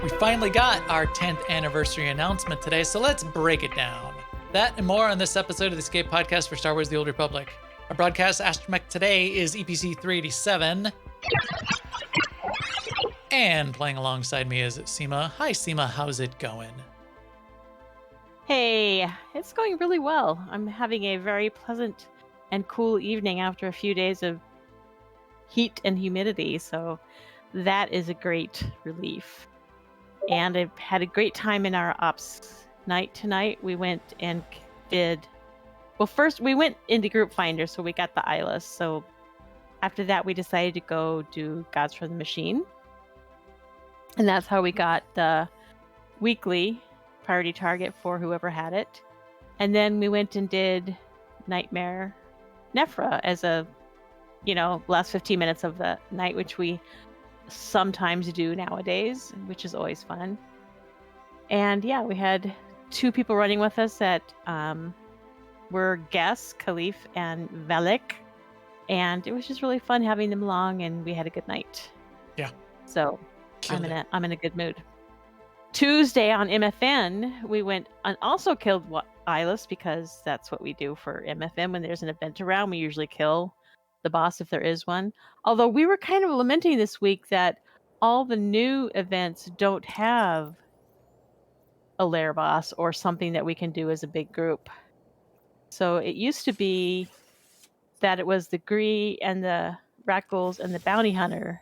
We finally got our 10th anniversary announcement today, so let's break it down. That and more on this episode of the Escape Podcast for Star Wars The Old Republic. Our broadcast astromech today is EPC 387. And playing alongside me is Seema. Hi, Seema. How's it going? Hey, it's going really well. I'm having a very pleasant and cool evening after a few days of heat and humidity, so that is a great relief. And I've had a great time in our ops night tonight. We went and first we went into Group Finder, so we got the eyeless. So after that, we decided to go do Gods from the Machine. And that's how we got the weekly priority target for whoever had it. And then we went and did Nightmare Nephra as a, last 15 minutes of the night, which we sometimes do nowadays, which is always fun. And yeah, we had 2 people running with us that were guests, Khalif and Velik. And it was just really fun having them along, and we had a good night. Yeah. So I'm in a good mood. Tuesday on MFN, we went and also killed Eyeless, because that's what we do for MFN. When there's an event around, we usually kill the boss if there is one. Although we were kind of lamenting this week that all the new events don't have a lair boss or something that we can do as a big group. So it used to be that it was the Gree and the Rackles and the Bounty Hunt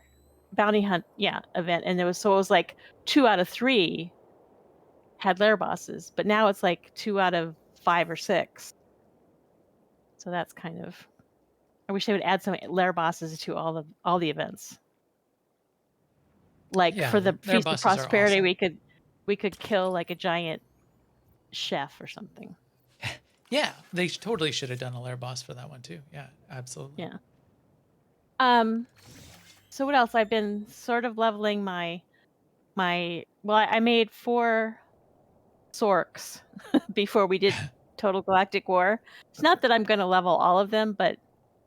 event, and it was like 2 out of 3 had lair bosses, but now it's like 2 out of 5 or 6. So that's kind of, I wish they would add some lair bosses to all the events. Like for the Feast of Prosperity, awesome. we could kill like a giant chef or something. Yeah, they totally should have done a lair boss for that one too. Yeah, absolutely. Yeah. So what else? I've been sort of leveling my I made 4 Sorks before we did Total Galactic War. It's not that I'm going to level all of them, but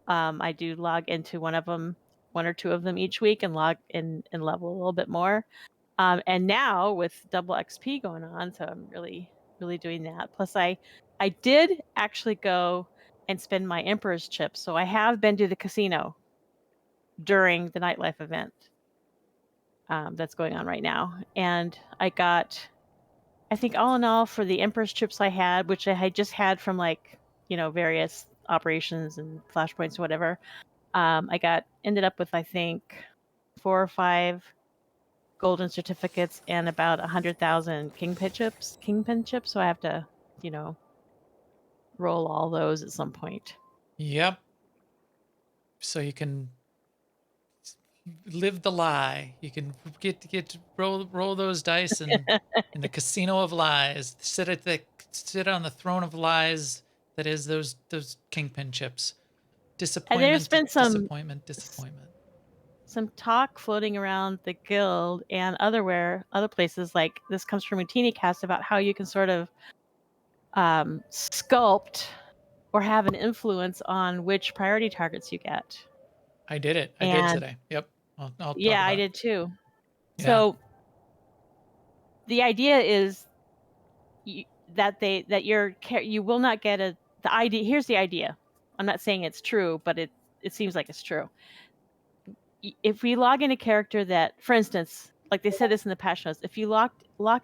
I do log into one or 2 of them each week, and log in and level a little bit more. And now with double XP going on, so I'm really, really doing that. Plus, I did actually go and spend my Emperor's chips, so I have been to the casino during the nightlife event that's going on right now, and I got, I think all in all, for the Emperor's chips I had, which I had just had from various operations and flashpoints or whatever, I ended up with, I think, 4 or 5 golden certificates and about 100,000 kingpin chips. So I have to, roll all those at some point. Yep. So you can live the lie. You can get to roll those dice in the casino of lies. Sit on the throne of lies that is those kingpin chips. Disappointment. And there's been disappointment. Some talk floating around the guild and other places, like this comes from Routinecast, about how you can sort of sculpt or have an influence on which priority targets you get. I did it. I did today. Yep. I did too. Yeah. So the idea is that you will not get the idea. Here's the idea. I'm not saying it's true, but it seems like it's true. If we log in a character that, for instance, like they said this in the patch notes, if you lock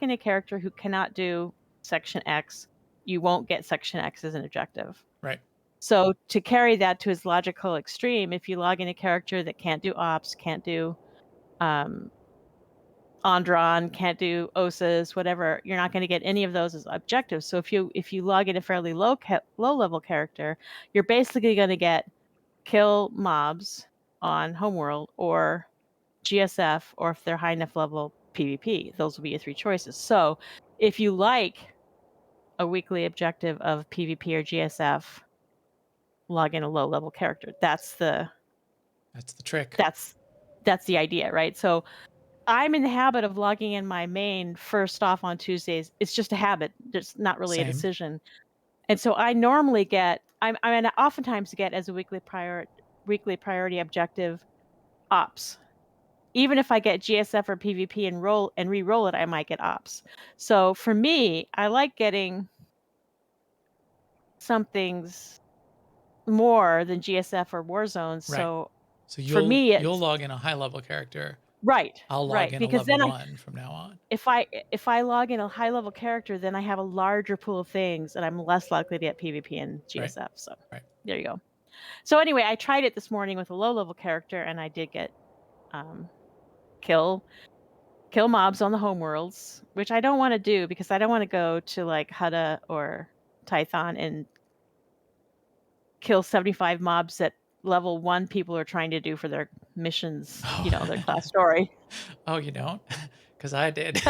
in a character who cannot do Section X, you won't get Section X as an objective. Right. So to carry that to its logical extreme, if you log in a character that can't do ops, can't do Andron, can't do OSAs, whatever, you're not going to get any of those as objectives. So if you log in a fairly low level character, you're basically going to get kill mobs on Homeworld or GSF, or if they're high enough level, PvP. Those will be your 3 choices. So if you like a weekly objective of PvP or GSF, log in a low level character. That's the trick. That's the idea, right? So I'm in the habit of logging in my main first off on Tuesdays. It's just a habit. There's not really a decision. And so I normally oftentimes get as a weekly priority objective ops. even if I get GSF or PvP and re-roll it, I might get ops. So for me, I like getting some things more than GSF or war zones. Right. So So for me, you'll it's log in a high level character. right, I'll log right. in a Because level then 1 from now on. if I log in a high level character, then I have a larger pool of things, and I'm less likely to get PvP and Right. GSF. So Right. there you go. So anyway, I tried it this morning with a low level character, and I did get um, kill mobs on the homeworlds, which I don't want to do because I don't want to go to like Hutta or Tython and kill 75 mobs that level 1 people are trying to do for their missions, Oh. their class story. Oh, you don't? Because I did.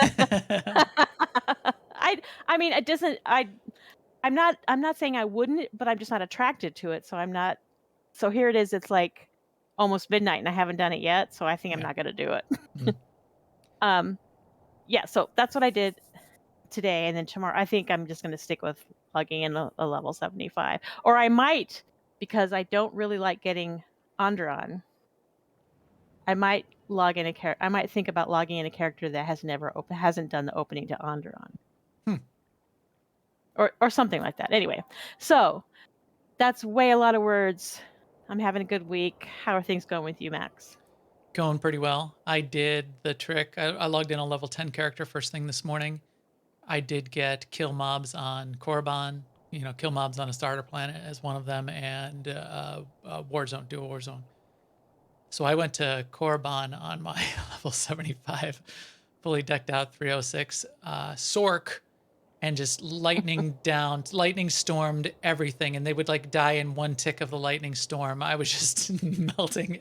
I mean, it doesn't I'm not saying I wouldn't, but I'm just not attracted to it, so I'm not. So here it is, it's like almost midnight and I haven't done it yet, so I think I'm Yeah. not gonna do it. Mm. Um, yeah, so that's what I did today, and then tomorrow I think I'm just gonna stick with plugging in a level 75. Or I might, because I don't really like getting Onderon, I might I might think about logging in a character that hasn't done the opening to Onderon. Hmm. Or something like that. Anyway, so that's way a lot of words. I'm having a good week. How are things going with you, Max? Going pretty well. I did the trick. I logged in a level 10 character first thing this morning. I did get kill mobs on Korriban, kill mobs on a starter planet as one of them, and Warzone, do a Warzone. So I went to Korriban on my level 75, fully decked out 306 Sork, and just lightning stormed everything, and they would like die in one tick of the lightning storm. I was just melting.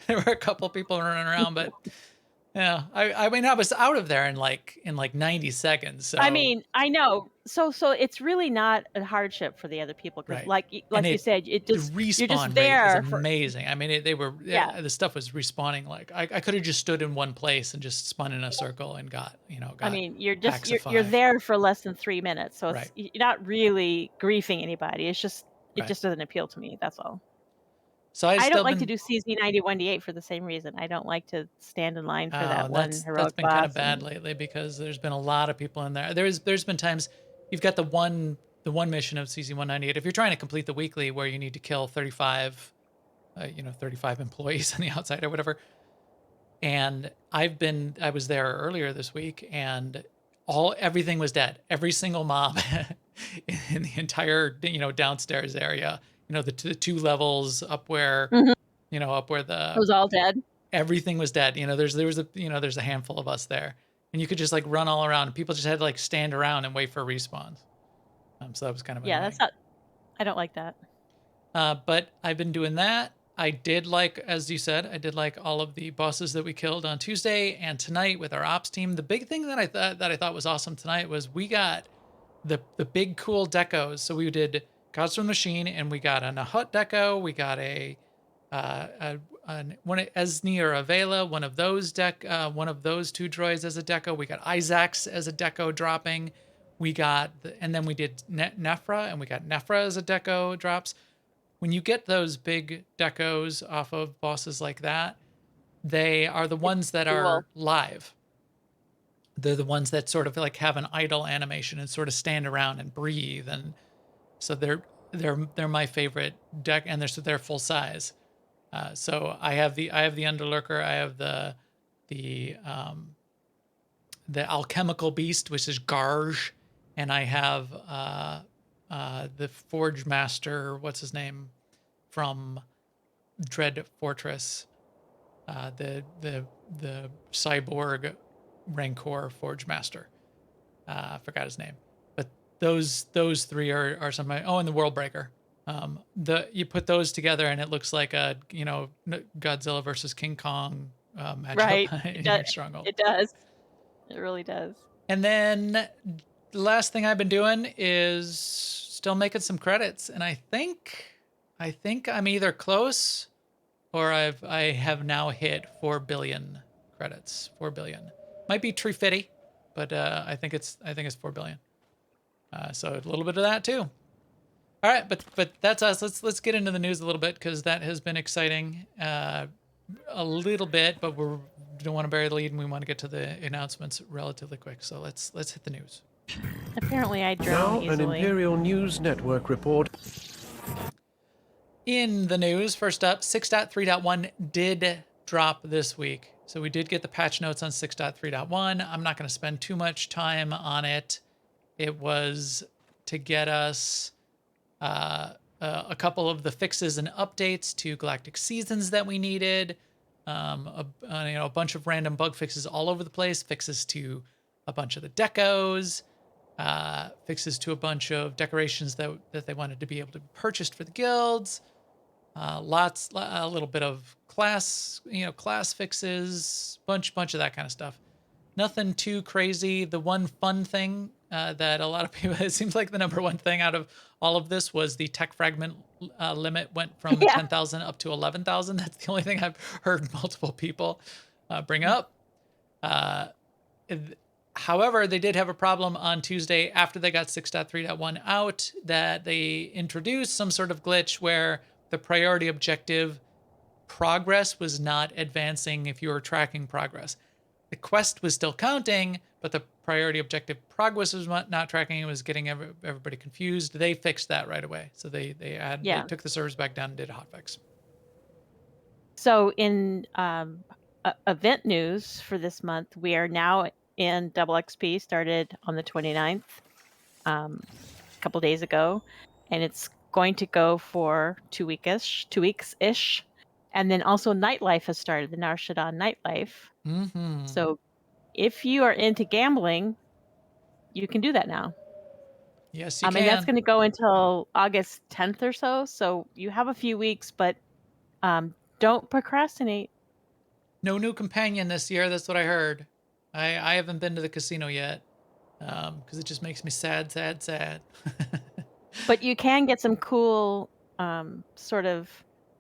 There were a couple people running around, but yeah, I mean I was out of there in like 90 seconds. I So mean, I know. So it's really not a hardship for the other people because, right, and like you said, the you're just respawn rate is there for amazing. I mean, yeah. the stuff was respawning like I could have just stood in one place and just spun in a circle and got I got mean, packs of you're 5. there for less than 3 minutes, so Right, you're not really griefing anybody. It right. just doesn't appeal to me. That's all. So I I don't still like to been do CZ91D8 for the same reason. I don't like to stand in line for that and one that's heroic been kind of boss bad and lately because there's been a lot of people in there. There's been times you've got the one mission of CZ198. If you're trying to complete the weekly where you need to kill 35 35 employees on the outside or whatever. And I was there earlier this week and everything was dead. Every single mob in the entire, downstairs area, the 2 levels up where, Mhm. up where It the was all dead. everything was dead. There's a handful of us there, and you could just like run all around. And people just had to like stand around and wait for respawns. So that was kind of Yeah, that's annoying. not I don't like that. But I've been doing that. I did like, as you said, I did like all of the bosses that we killed on Tuesday and tonight with our ops team. The big thing that I thought was awesome tonight was we got the big cool decos. So we did Gods from the Machine, and we got a Nahut deco. We got one Esni or Avela, one of those 2 droids as a deco. We got Isaacs as a deco dropping. And then we did Nephra, and we got Nephra as a deco drops. When you get those big decos off of bosses like that, they are the It's ones that cool. are live. They're the ones that sort of like have an idle animation and sort of stand around and breathe, and so they're my favorite deck, and they're full size. So I have the Underlurker, I have the alchemical beast, which is Garge, and I have the Forge Master. What's his name from Dread Fortress? The cyborg Rancor Forge Master. I forgot his name, but those 3 are some of my. Oh, and the World Breaker. You put those together and it looks like a Godzilla versus King Kong Right. matchup It in does. your stronghold. It does. It really does. And then the last thing I've been doing is still making some credits, and I think I'm either close or I have now hit 4 billion credits. 4 billion. Might be tree fitty, but I think it's 4 billion. So a little bit of that too. All right, but that's us. Let's get into the news a little bit because that has been exciting a little bit, but we're don't want to bury the lead, and we want to get to the announcements relatively quick. So let's hit the news. Apparently, I drone Now, easily. an Imperial News Network report. In the news, first up, 6.3.1 did drop this week. So we did get the patch notes on 6.3.1. I'm not going to spend too much time on it. It was to get us a couple of the fixes and updates to Galactic Seasons that we needed. A bunch of random bug fixes all over the place. Fixes to a bunch of the decos. Fixes to a bunch of decorations that they wanted to be able to be purchased for the guilds. A little bit of class fixes, bunch of that kind of stuff. Nothing too crazy. The one fun thing that a lot of people, it seems like the number one thing out of all of this was the tech fragment limit went from 10,000 up to 11,000. That's the only thing I've heard multiple people bring up. However, they did have a problem on Tuesday after they got 6.3.1 out, that they introduced some sort of glitch where the priority objective progress was not advancing if you were tracking progress. The quest was still counting, but the priority objective progress was not tracking. It was getting everybody confused. They fixed that right away. So they took the servers back down and did a hotfix. So in event news for this month, we are now in Double XP, started on the 29th, a couple days ago, and it's going to go for 2 weeks-ish. And then also Nightlife has started, the Nar Shaddaa Nightlife. Mm-hmm. So if you are into gambling, you can do that now. Yes, you can. And that's going to go until August 10th or so. So you have a few weeks, but don't procrastinate. No new companion this year. That's what I heard. I haven't been to the casino yet because it just makes me sad. But you can get some cool sort of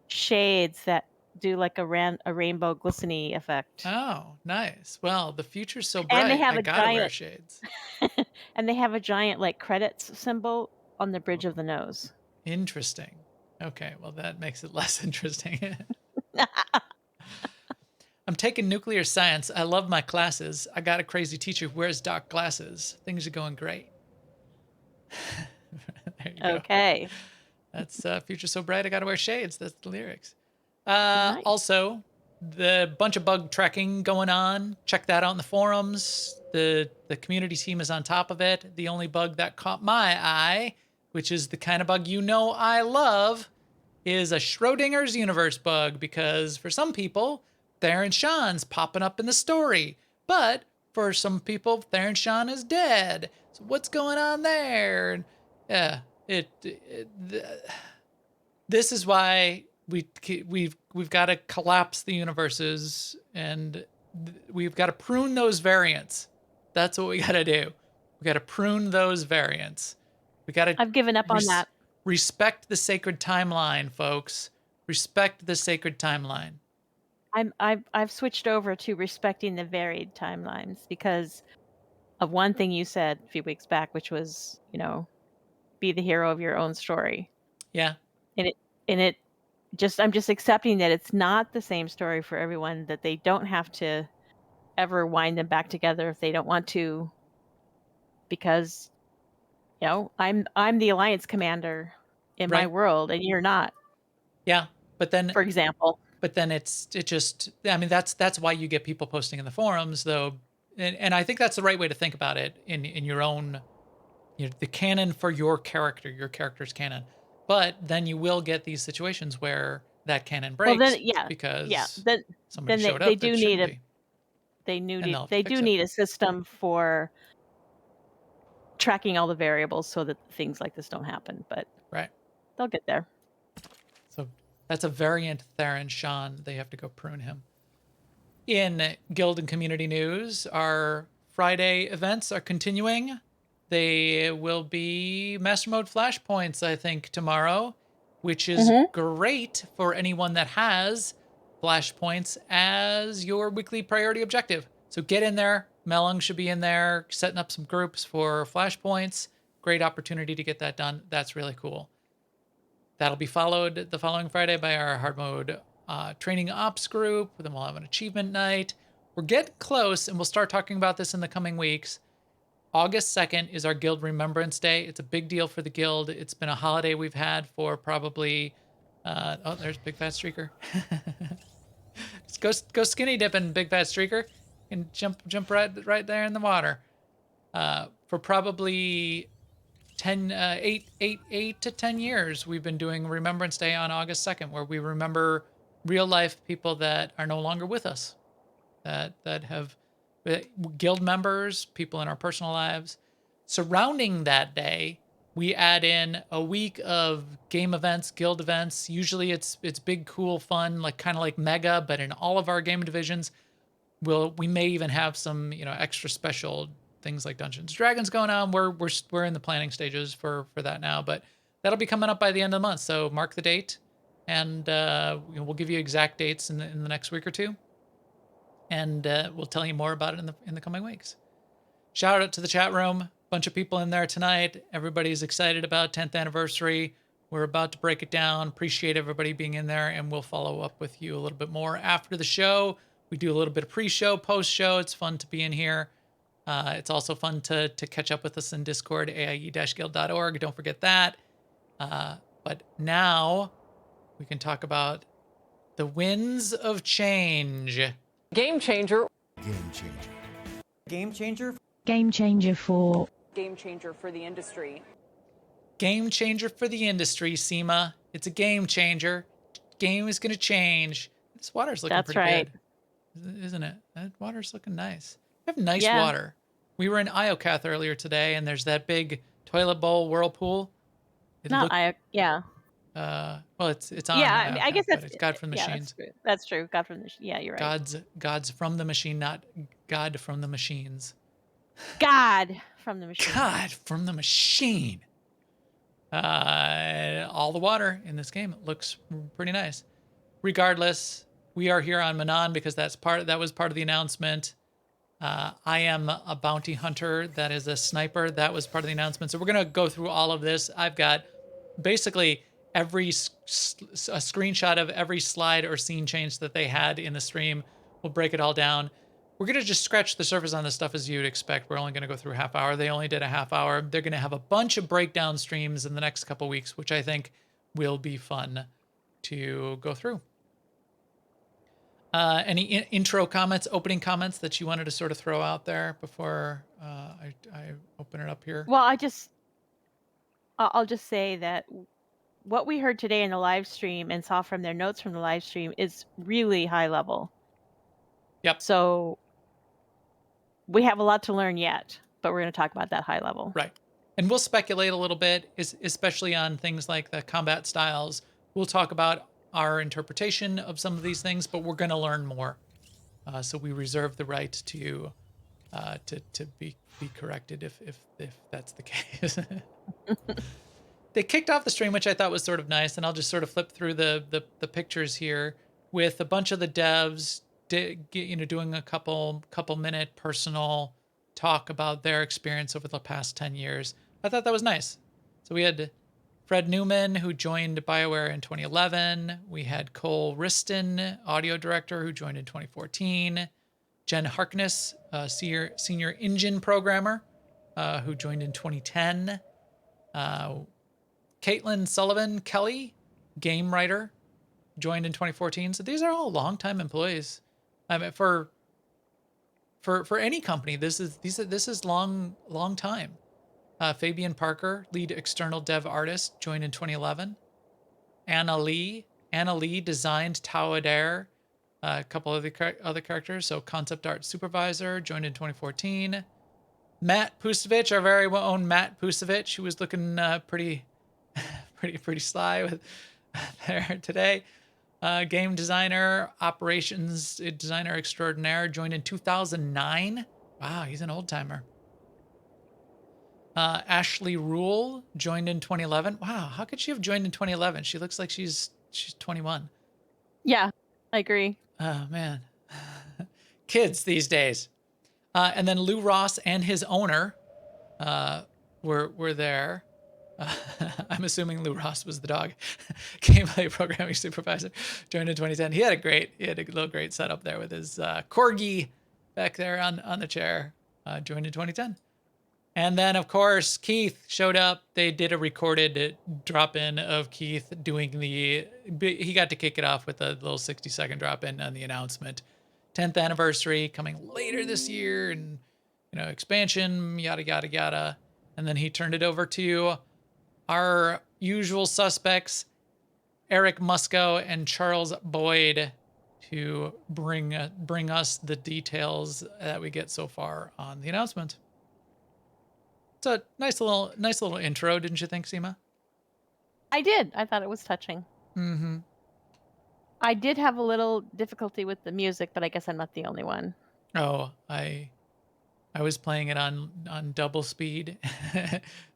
shades that do like a rainbow glistening effect. Oh, nice. Well, the future's so bright. And they have I gotta wear shades. And they have a giant like credits symbol on the bridge of the nose. Interesting. Okay, well that makes it less interesting. I'm taking nuclear science. I love my classes. I got a crazy teacher who wears dark glasses. Things are going great. There you go. Okay. That's future so bright. I gotta wear shades. That's the lyrics. Nice. Also, the bunch of bug tracking going on. Check that out in the forums. The community team is on top of it. The only bug that caught my eye, which is the kind of bug you know I love, is a Schrodinger's universe bug, because for some people, Theron Shan's popping up in the story. But for some people, Theron Shan is dead. So what's going on there? Yeah, this is why we've got to collapse the universes, and we've got to prune those variants. That's what we got to do. We got to prune those variants. We got to. I've given up on that. Respect the sacred timeline, folks. Respect the sacred timeline. I've switched over to respecting the varied timelines because of one thing you said a few weeks back, which was, be the hero of your own story. Yeah. And I'm just accepting that it's not the same story for everyone, that they don't have to ever wind them back together if they don't want to, because I'm the Alliance commander in my world and you're not. Yeah, but then, for example. But then that's why you get people posting in the forums, though, and I think that's the right way to think about it in your own, the canon for your character's canon. But then you will get these situations where that canon breaks because somebody showed up. They do need they do need a system for tracking all the variables so that things like this don't happen. But they'll get there. So that's a variant Theron Shan. They have to go prune him. In guild and community news, our Friday events are continuing. They will be Master Mode flashpoints, I think, tomorrow, which is great for anyone that has flashpoints as your weekly priority objective. So get in there. Melung should be in there setting up some groups for flashpoints. Great opportunity to get that done. That's really cool. That'll be followed the following Friday by our hard mode training ops group. Then we'll have an achievement night. we're getting close, and we'll start talking about this in the coming weeks. August 2nd is our Guild Remembrance Day. It's a big deal for the Guild. It's been a holiday we've had for probably, oh, there's Big Fat Streaker. Just go skinny dipping, Big Fat Streaker, and jump right there in the water. For probably 8 to 10 years, we've been doing Remembrance Day on August 2nd, where we remember real life people that are no longer with us, that have guild members, people in our personal lives. Surrounding that day, we add in a week of game events, guild events. Usually it's big, cool, fun, like kind of like Mega, but in all of our game divisions, we may even have some, extra special things like Dungeons and Dragons going on. We're in the planning stages for that now, but that'll be coming up by the end of the month. So mark the date, and we'll give you exact dates in the next week or two, and we'll tell you more about it in the coming weeks. Shout out to the chat room. Bunch of people in there tonight. Everybody's excited about 10th anniversary. We're about to break it down. Appreciate everybody being in there, and we'll follow up with you a little bit more after the show. We do a little bit of pre-show, post-show. It's fun to be in here. It's also fun to catch up with us in Discord, aie-guild.org. Don't forget that. But now we can talk about the winds of change. Game changer. Game changer. Game changer. Game changer for... Game changer for the industry. Game changer for the industry, Seema. It's a game changer. Game is going to change. This water's looking That's pretty right. good, isn't it? That water's looking nice. We have nice water. We were in Iocath earlier today, and there's that big toilet bowl whirlpool. Yeah. Well, it's on. Yeah, I guess but that's it's God from the Machines. That's true. God from the yeah, you're right. God's from the machine, not God from the machines. God from the machine. God from the machine. All the water in this game, it looks pretty nice. Regardless, we are here on Manon because that was part of the announcement. I am a bounty hunter. That is a sniper. That was part of the announcement. So we're going to go through all of this. I've got basically a screenshot of every slide or scene change that they had in the stream. We'll break it all down. We're going to just scratch the surface on this stuff as you'd expect. We're only going to go through a half hour. They only did a half hour. They're going to have a bunch of breakdown streams in the next couple weeks, which I think will be fun to go through. Any intro comments, opening comments that you wanted to sort of throw out there before I open it up here? Well, I'll just say that what we heard today in the live stream and saw from their notes from the live stream is really high level. Yep. So we have a lot to learn yet, but we're going to talk about that high level. Right. And we'll speculate a little bit, especially on things like the combat styles. We'll talk about our interpretation of some of these things, but we're going to learn more. So we reserve the right to be corrected if that's the case. They kicked off the stream, which I thought was sort of nice, and I'll just sort of flip through the pictures here with a bunch of the devs doing a couple minute personal talk about their experience over the past 10 years. I thought that was nice. So we had Fred Newman, who joined BioWare in 2011. We had Cole Riston, audio director, who joined in 2014. Jen Harkness, senior engine programmer, who joined in 2010. Caitlin Sullivan Kelly, game writer, joined in 2014. So these are all longtime employees. I mean, for any company, this is long time. Fabian Parker, lead external dev artist, joined in 2011. Anna Lee designed Tau Adair, a couple of the other characters. So concept art supervisor, joined in 2014. Matt Pusevich, our very own Matt Pusevich, who was looking pretty sly with there today. Game designer, operations designer extraordinaire, joined in 2009. Wow, he's an old timer. Ashley Rule joined in 2011. Wow, how could she have joined in 2011? She looks like she's 21. Yeah, I agree. Oh man, kids these days. And then Lou Ross and his owner were there. I'm assuming Lou Ross was the dog. Gameplay programming supervisor, joined in 2010. He had a little great setup there with his corgi back there on the chair, joined in 2010. And then, of course, Keith showed up. They did a recorded drop-in of Keith doing he got to kick it off with a little 60-second drop-in on the announcement. 10th anniversary coming later this year, and, expansion, yada, yada, yada. And then he turned it over to our usual suspects, Eric Musco and Charles Boyd, to bring us the details that we get so far on the announcement. It's a nice little intro, didn't you think, Seema? I did. I thought it was touching. Mm-hmm. I did have a little difficulty with the music, but I guess I'm not the only one. Oh, I was playing it on double speed,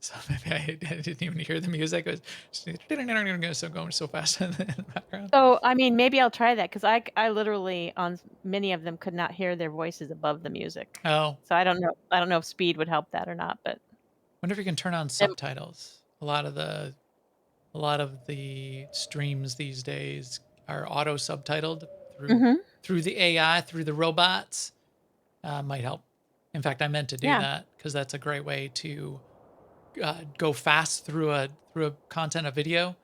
so maybe I didn't even hear the music. It was so going so fast in the background. So, I mean, maybe I'll try that because I literally on many of them could not hear their voices above the music. Oh, So I don't know. I don't know if speed would help that or not, but wonder if you can turn on subtitles. A lot of the streams these days are auto subtitled through the AI, through the robots. Might help. In fact, I meant to do that because that's a great way to go fast through a content of video.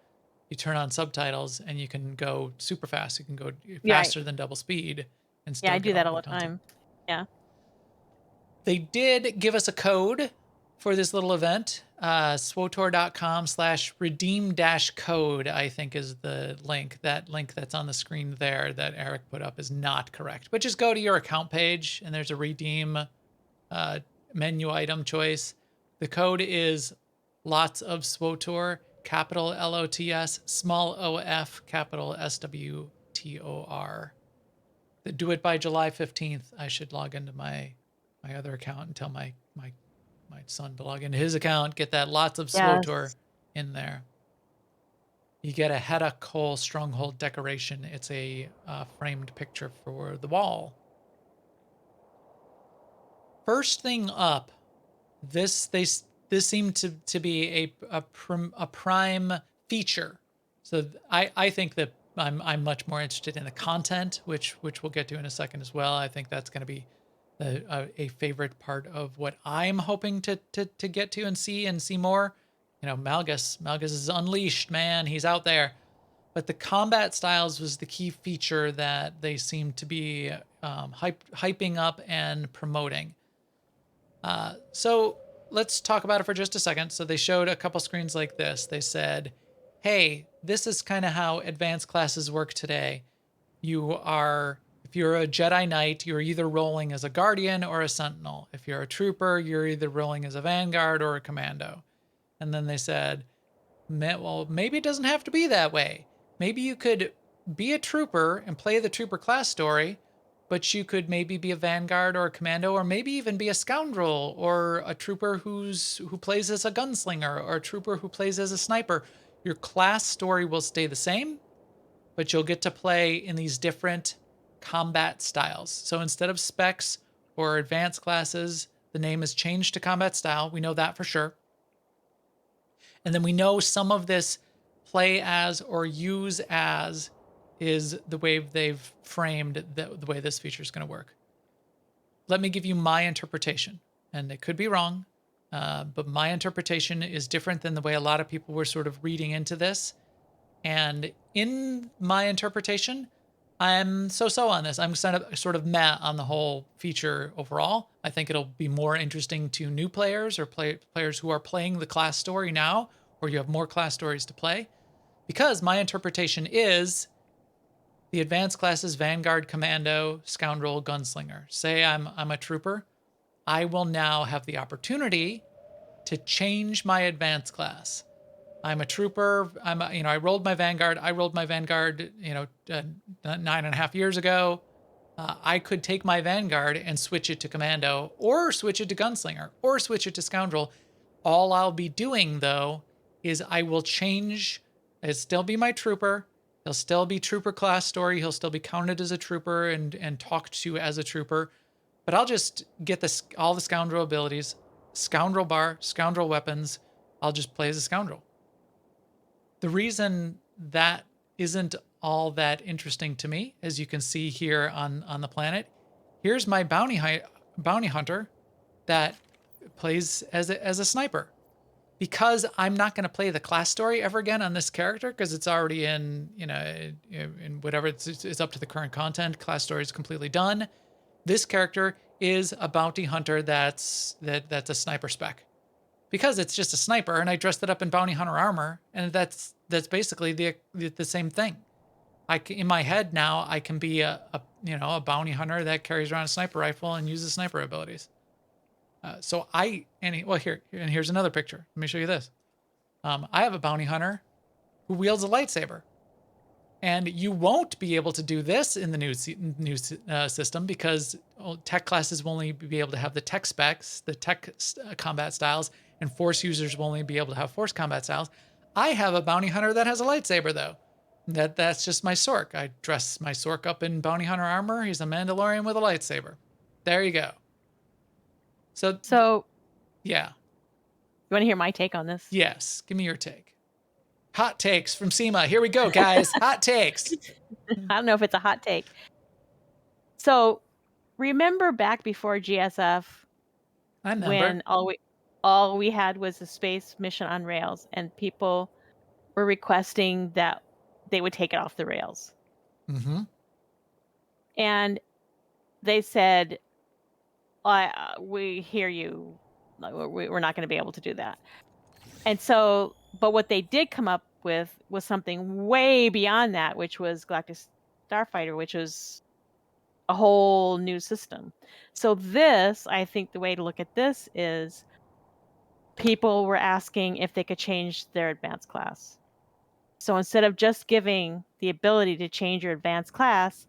You turn on subtitles and you can go super fast. You can go faster than double speed and still I get do that all all the the time. Yeah. They did give us a code for this little event. SWTOR.com/redeem-code, I think, is the link. That link that's on the screen there that Eric put up is not correct. But just go to your account page and there's a redeem menu item choice. The code is LOTSofSWTOR, capital LOTS, small OF, capital SWTOR. Do it by July 15th. I should log into my other account and tell my son to log into his account, get that LOTSofSWTOR in there. You get a Hedda Cole Stronghold decoration. It's a framed picture for the wall. First thing up, this seemed to be a prime feature. So I think that I'm much more interested in the content, which we'll get to in a second as well. I think that's going to be a favorite part of what I'm hoping to get to and see more. Malgus is unleashed, man. He's out there. But the combat styles was the key feature that they seem to be hyping up and promoting. So let's talk about it for just a second. So they showed a couple screens like this. They said, hey, this is kind of how advanced classes work today. If you're a Jedi Knight, you're either rolling as a Guardian or a Sentinel. If you're a Trooper, you're either rolling as a Vanguard or a Commando. And then they said, well, maybe it doesn't have to be that way. Maybe you could be a Trooper and play the Trooper class story, but you could maybe be a Vanguard or a Commando, or maybe even be a Scoundrel, or a Trooper who plays as a Gunslinger, or a Trooper who plays as a Sniper. Your class story will stay the same, but you'll get to play in these different combat styles. So instead of specs or advanced classes, the name is changed to combat style. We know that for sure. And then we know some of this play as or use as is the way they've framed the way this feature is going to work. Let me give you my interpretation, and it could be wrong, but my interpretation is different than the way a lot of people were sort of reading into this. And in my interpretation, I'm so on this. I'm sort of meh on the whole feature overall. I think it'll be more interesting to new players or players who are playing the class story now, or you have more class stories to play. Because my interpretation is the advanced classes Vanguard, Commando, Scoundrel, Gunslinger. Say I'm a Trooper. I will now have the opportunity to change my advanced class. I'm a Trooper. I rolled my Vanguard. 9.5 years ago. I could take my Vanguard and switch it to Commando, or switch it to Gunslinger, or switch it to Scoundrel. All I'll be doing, though, is I will change. It'll still be my Trooper. He'll still be Trooper class story. He'll still be counted as a Trooper and talked to as a Trooper. But I'll just get all the Scoundrel abilities, Scoundrel bar, Scoundrel weapons. I'll just play as a Scoundrel. The reason that isn't all that interesting to me, as you can see here on the planet, here's my bounty hunter that plays as a sniper. Because I'm not going to play the class story ever again on this character because it's already in, in whatever it's up to the current content. Class story is completely done. This character is a bounty hunter that's a sniper spec because it's just a sniper, and I dressed it up in bounty hunter armor, and that's basically the same thing. In my head now, I can be a bounty hunter that carries around a sniper rifle and uses sniper abilities. Here's another picture. Let me show you this. I have a bounty hunter who wields a lightsaber, and you won't be able to do this in the new system because tech classes will only be able to have the tech specs, the tech combat styles, and force users will only be able to have force combat styles. I have a bounty hunter that has a lightsaber though. That's just my Sork. I dress my Sork up in bounty hunter armor. He's a Mandalorian with a lightsaber. There you go. So Yeah. you want to hear my take on this? Yes. Give me your take. Hot takes from SEMA. Here we go, guys. Hot takes. I don't know if it's a hot take. So remember back before GSF I remember. when all we had was a space mission on rails and people were requesting that they would take it off the rails. Mm-hmm. And they said, we hear you. We're not going to be able to do that. And so, but what they did come up with was something way beyond that, which was Galactus Starfighter, which was a whole new system. So this, I think the way to look at this is people were asking if they could change their advanced class. So instead of just giving the ability to change your advanced class,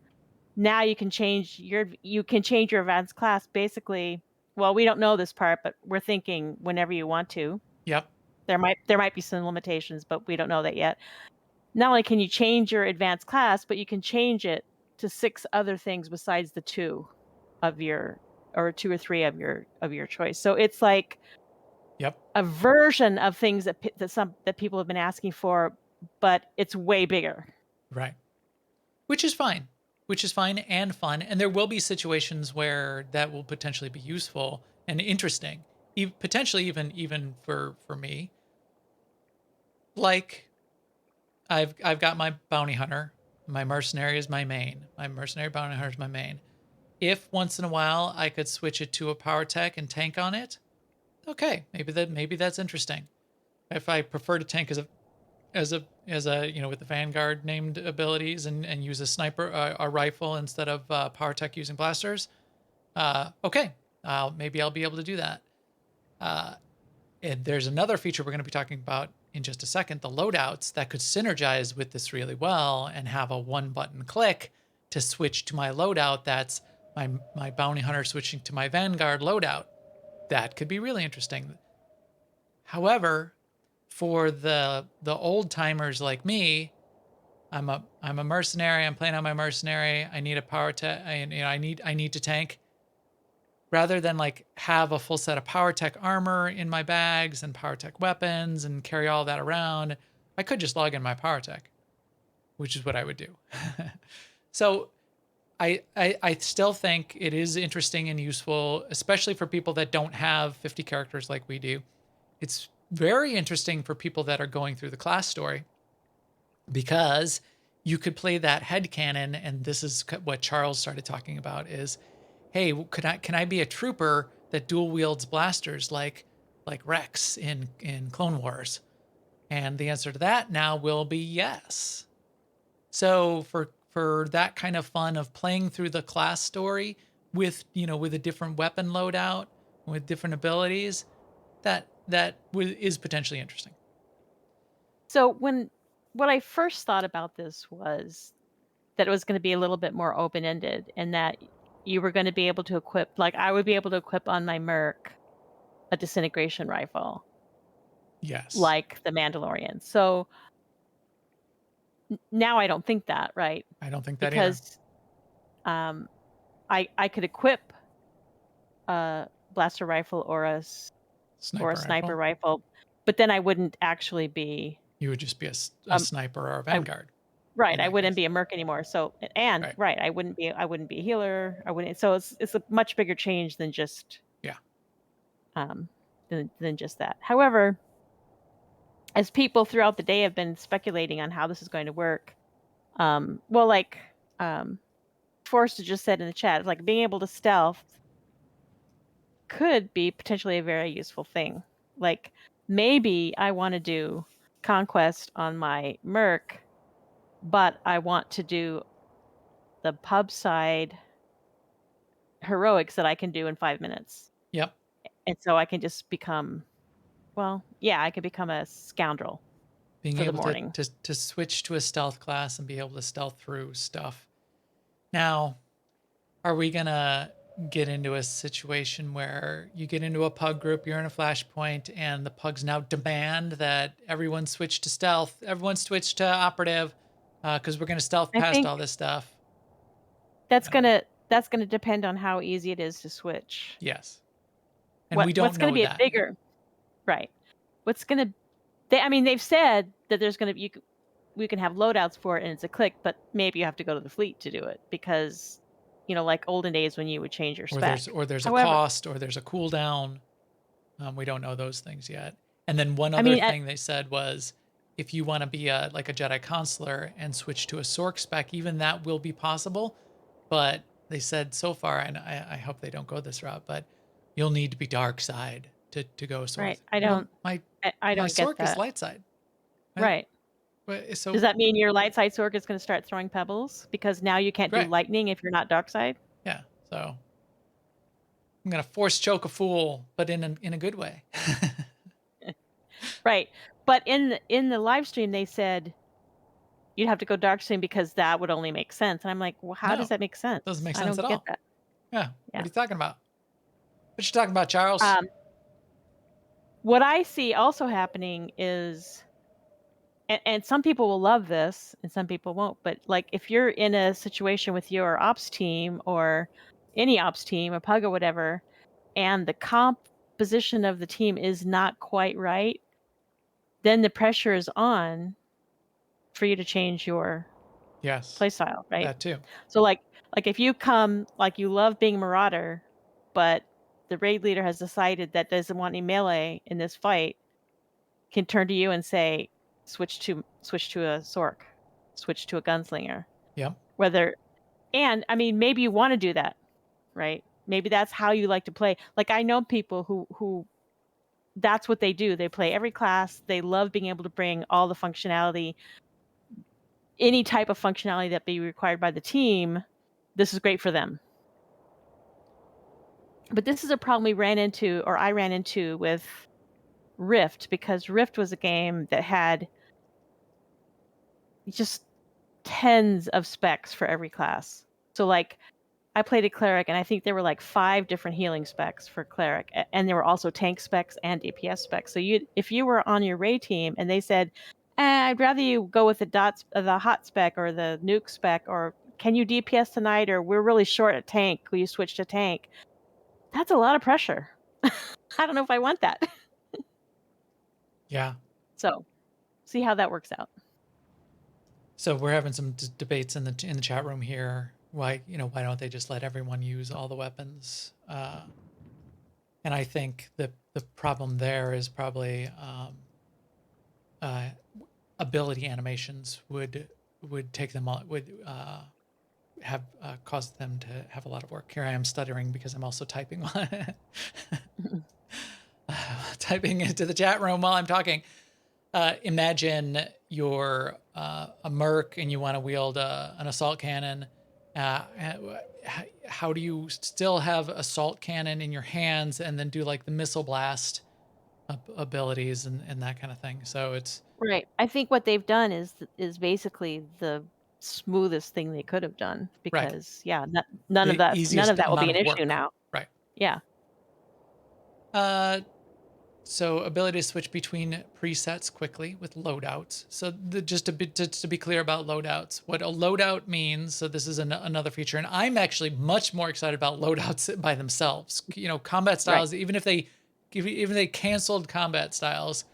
now you can change your advanced class basically. Well, we don't know this part, but we're thinking whenever you want to. Yep. There might be some limitations, but we don't know that yet. Not only can you change your advanced class, but you can change it to 6 other things besides the 2 or 2 or 3 of your choice. So it's like Yep. a version of things that people have been asking for, but it's way bigger. Right. Which is fine and fun. And there will be situations where that will potentially be useful and interesting, potentially even for me. Like I've got my bounty hunter, my mercenary is my main. My mercenary bounty hunter is my main. If once in a while I could switch it to a power tech and tank on it, okay, maybe that's interesting. If I prefer to tank as a with the Vanguard named abilities and use a sniper a rifle instead of power tech using blasters, okay, maybe I'll be able to do that. And there's another feature we're going to be talking about in just a second, the loadouts, that could synergize with this really well and have a one button click to switch to my loadout. That's my bounty hunter switching to my Vanguard loadout. That could be really interesting. However, for the old timers like me, I'm a mercenary. I'm playing on my mercenary. I need a power tech. I need to tank. Rather than like have a full set of power tech armor in my bags and power tech weapons and carry all that around, I could just log in my power tech, which is what I would do. So I still think it is interesting and useful, especially for people that don't have 50 characters like we do. It's very interesting for people that are going through the class story because you could play that headcanon, and this is what Charles started talking about is, hey, can I be a trooper that dual wields blasters like Rex in Clone Wars? And the answer to that now will be yes. So for that kind of fun of playing through the class story with a different weapon loadout, with different abilities, that is potentially interesting. So what I first thought about this was that it was going to be a little bit more open-ended and that you were going to be able to equip, like I would be able to equip on my Merc a disintegration rifle. Yes. Like the Mandalorian. So now I don't think that, right? I don't think that because I could equip a blaster rifle or a sniper rifle, but then I wouldn't actually be. You would just be a sniper or a Vanguard. Right, in I that wouldn't case. be a merc anymore. So and Right. right, I wouldn't be a healer. I wouldn't. So it's a much bigger change than just Yeah. um than just that. However, as people throughout the day have been speculating on how this is going to work, well, like um, Forrester just said in the chat, like being able to stealth could be potentially a very useful thing. Like maybe I want to do conquest on my merc, but I want to do the pub side heroics that I can do in 5 minutes. Yep. And so I can just become, well, yeah, I could become a scoundrel Being for the able morning. to switch to a stealth class and be able to stealth through stuff. Now, are we gonna get into a situation where you get into a pug group, you're in a flashpoint, and the pugs now demand that everyone switch to stealth, everyone switch to operative, because we're gonna stealth I past think all this stuff? that's Uh, gonna depend on how easy it is to switch. yes, and we What's don't gonna know be a that yet. bigger right? What's gonna I mean, they've said that there's gonna be we can have loadouts for it and it's a click, but maybe you have to go to the fleet to do it because, like olden days when you would change your spec. Or there's a However, cost, or there's a cooldown. We don't know those things yet. And then one I other mean, thing they said was, if you want to be a Jedi consular and switch to a Sork spec, even that will be possible. But they said so far, and I hope they don't go this route, but you'll need to be dark side to go Sork. right? I My don't get Sork is that. light side. Right? Right. Does So that mean your light side sword is going to start throwing pebbles because now you can't do great. lightning if you're not dark side? Yeah. So I'm gonna force choke a fool, but in a good way. Right. But in the live stream they said you'd have to go dark stream because that would only make sense. And I'm like, well, how does No, that make doesn't sense? make I sense don't at get all. that. Yeah. Yeah. What are you talking about? What you talking about, Charles? Um, what I see also happening is, and some people will love this and some people won't, but like if you're in a situation with your ops team or any ops team, a pug or whatever, and the composition of the team is not quite right, then the pressure is on for you to change your Yes, playstyle, right? that too. So like if you come like you love being Marauder, but the raid leader has decided that doesn't want any melee in this fight, can turn to you and say, switch to a Sork, switch to a gunslinger. Yep. Whether and I mean maybe you want to do that, right? Maybe that's how you like to play. Like I know people who that's what they do. They play every class. They love being able to bring all the functionality, any type of functionality that be required by the team. This is great for them. But this is a problem we ran into, or I ran into with Rift, because Rift was a game that had just tens of specs for every class. So like I played a cleric and I think there were like 5 different healing specs for cleric, and there were also tank specs and DPS specs. So if you were on your raid team and they said, I'd rather you go with the hot spec or the nuke spec, or can you DPS tonight, or we're really short at tank, will you switch to tank? That's a lot of pressure. I don't know if I want that. Yeah. So see how that works out. So we're having some debates in the chat room here. Why don't they just let everyone use all the weapons? And I think the problem there is probably ability animations would take them all would have caused them to have a lot of work. Here I am stuttering because I'm also typing typing into the chat room while I'm talking. Imagine you're a merc and you want to wield an assault cannon. How do you still have assault cannon in your hands and then do like the missile blast abilities and that kind of thing? So it's Right. I think what they've done is basically the smoothest thing they could have done, right. because yeah, The none of easiest that will be amount an of issue work. now. Right. Yeah. So ability to switch between presets quickly with loadouts. So just to be clear about loadouts, what a loadout means. So this is another feature, and I'm actually much more excited about loadouts by themselves. Combat styles, Right. even if they canceled combat styles,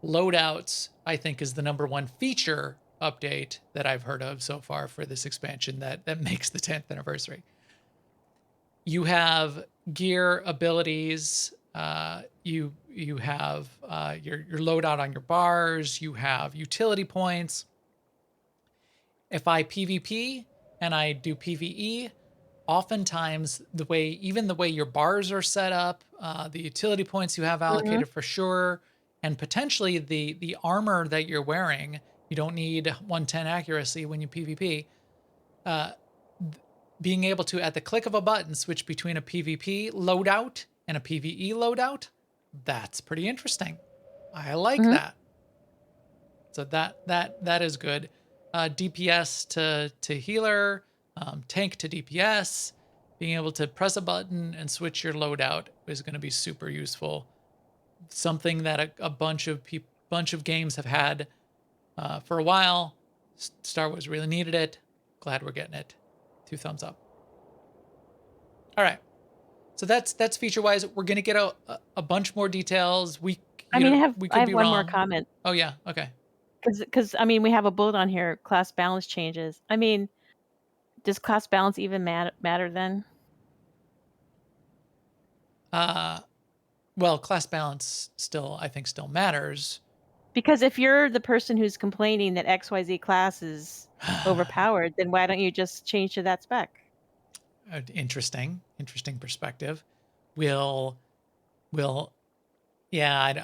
loadouts I think is the #1 feature update that I've heard of so far for this expansion that makes the 10th anniversary. You have gear, abilities. You have your loadout on your bars. You have utility points. If I PvP and I do PvE, oftentimes even the way your bars are set up, the utility points you have allocated for sure, and potentially the armor that you're wearing, you don't need 110 accuracy when you PvP. Being able to, at the click of a button, switch between a PvP loadout and a PvE loadout, that's pretty interesting. I like that. So that is good. DPS to healer, tank to DPS, being able to press a button and switch your loadout is going to be super useful. Something that a bunch of games have had for a while. Star Wars really needed it. Glad we're getting it. 2 thumbs up. All right. So that's feature wise. We're going to get a bunch more details. We I have one more wrong. comment. Oh yeah. Okay. Because we have a bullet on here, class balance changes. Does class balance even matter then? Well, class balance I think still matters. Because if you're the person who's complaining that XYZ class is overpowered, then why don't you just change to that spec? Interesting perspective. Yeah,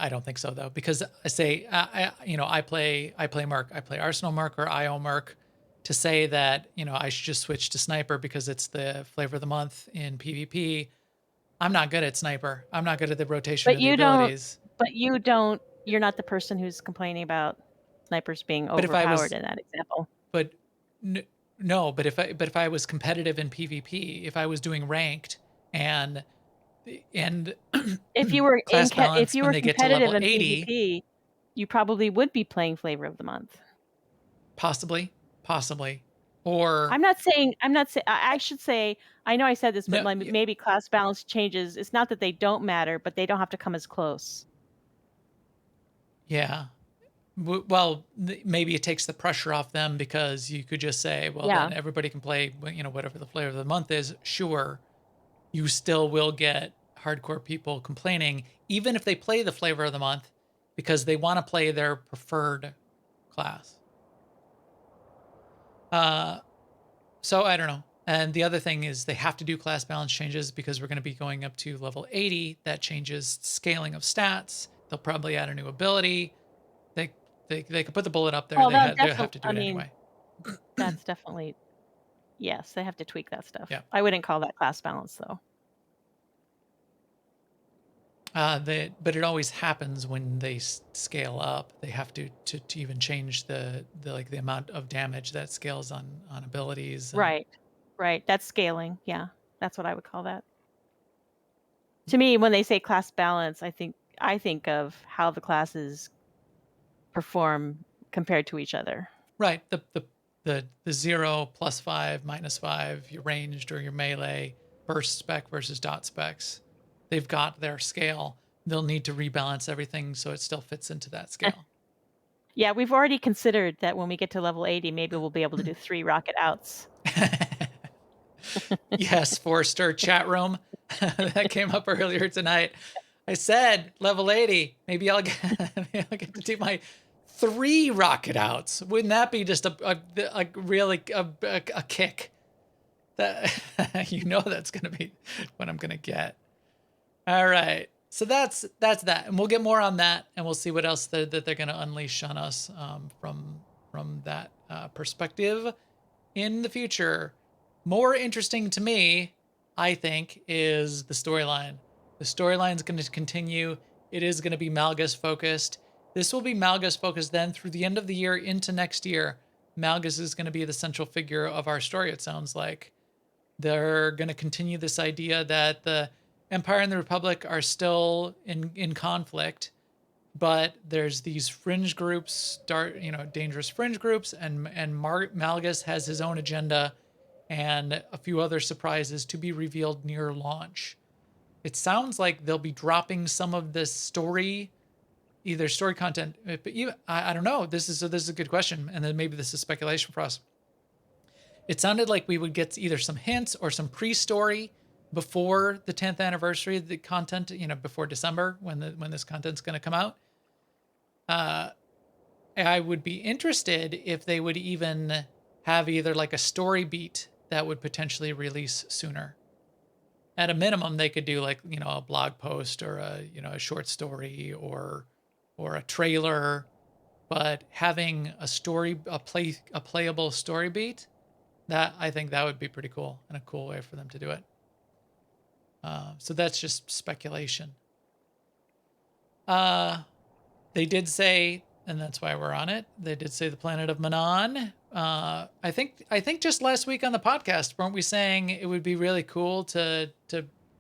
I don't think so though, because I say I play Merc, I play Arsenal Merc or IO Merc. To say that I should just switch to Sniper because it's the flavor of the month in PvP, I'm not good at Sniper. I'm not good at the rotation of the abilities. You're not the person who's complaining about snipers being overpowered in that example. But no, but if I was competitive in PvP, if I was doing ranked and if you were if you were competitive in 80, PvP, you probably would be playing flavor of the month. Possibly. Or I'm not saying I should say, I know I said this, but maybe class balance changes. It's not that they don't matter, but they don't have to come as close. Yeah. Well, maybe it takes the pressure off them, because you could just say, well, then everybody can play, whatever the flavor of the month is. Sure, you still will get hardcore people complaining, even if they play the flavor of the month, because they want to play their preferred class. So I don't know. And the other thing is they have to do class balance changes because we're going to be going up to level 80. That changes scaling of stats. They'll probably add a new ability. They could put the bullet up there. Well, they have to do it anyway. That's definitely, yes, they have to tweak that stuff. Yeah. I wouldn't call that class balance though. But it always happens when they scale up. They have to even change the amount of damage that scales on abilities. Right. That's scaling. Yeah, that's what I would call that. To me, when they say class balance, I think of how the classes perform compared to each other. Right. The 0, +5, -5, your ranged or your melee, burst spec versus dot specs. They've got their scale. They'll need to rebalance everything so it still fits into that scale. Yeah, we've already considered that when we get to level 80, maybe we'll be able to do 3 rocket outs. Yes, Forster chat room. That came up earlier tonight. I said level 80. Maybe I'll get to do my 3 rocket outs. Wouldn't that be just a really kick? That that's gonna be what I'm gonna get. All right, so that's that, and we'll get more on that, and we'll see what else that they're gonna unleash on us from that perspective in the future. More interesting to me, I think, is the storyline. The storyline is going to continue. It is going to be Malgus focused. This will be Malgus focused then through the end of the year into next year. Malgus is going to be the central figure of our story, it sounds like. They're going to continue this idea that the Empire and the Republic are still in conflict, but there's these fringe groups, dangerous fringe groups, and Malgus has his own agenda and a few other surprises to be revealed near launch. It sounds like they'll be dropping some of this story either story content, but even, I don't know. This is a good question, and then maybe this is speculation for us. It sounded like we would get either some hints or some pre-story before the 10th anniversary of the content, before December when this content's going to come out. I would be interested if they would even have either like a story beat that would potentially release sooner. At a minimum, they could do like, a blog post or a short story or a trailer, but having a story, a playable story beat, that I think that would be pretty cool and a cool way for them to do it. So that's just speculation. They did say, and that's why we're on it, they did say the planet of Manan. I think just last week on the podcast, weren't we saying it would be really cool to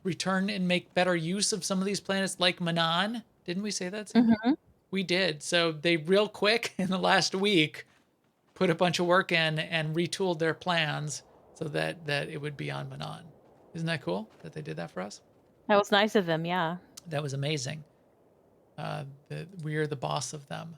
return and make better use of some of these planets like Manan? Didn't we say that? Mm-hmm. We did. So they real quick in the last week put a bunch of work in and retooled their plans so that it would be on Manan. Isn't that cool that they did that for us? That was nice of them, yeah. That was amazing. We're the boss of them.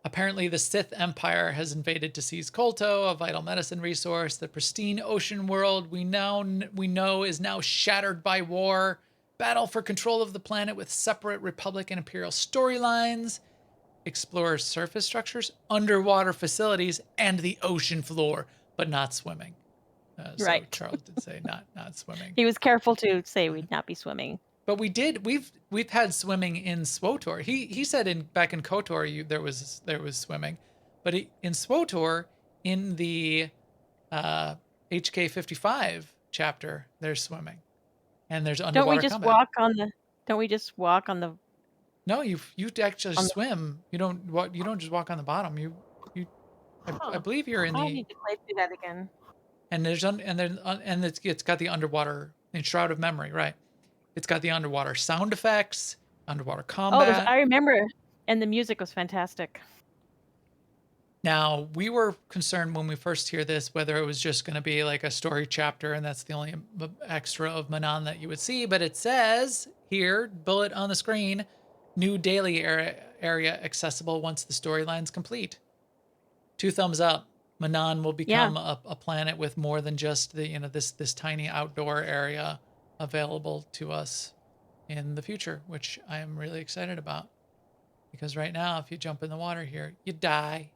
Apparently, the Sith Empire has invaded to seize Kolto, a vital medicine resource. The pristine ocean world we know is now shattered by war. Battle for control of the planet with separate Republic and Imperial storylines. Explore surface structures, underwater facilities, and the ocean floor, but not swimming. Right. So Charles did say not swimming. He was careful to say we'd not be swimming. But we've had swimming in SWTOR. He said back in KOTOR there was swimming, but in SWTOR in the HK55 chapter there's swimming, and there's underwater Don't we just combat. walk on the? No, you actually swim. You don't just walk on the bottom. I believe you're in I the. need to play through that again. And it's got the underwater in Shroud of Memory, right? It's got the underwater sound effects, underwater combat. I remember, and the music was fantastic. Now, we were concerned when we first hear this whether it was just going to be like a story chapter and that's the only extra of Manan that you would see, but it says here, bullet on the screen, new daily area accessible once the storyline's complete. 2 thumbs up. Manan will become a planet with more than just the this tiny outdoor area available to us in the future, which I am really excited about. Because right now, if you jump in the water here, you die.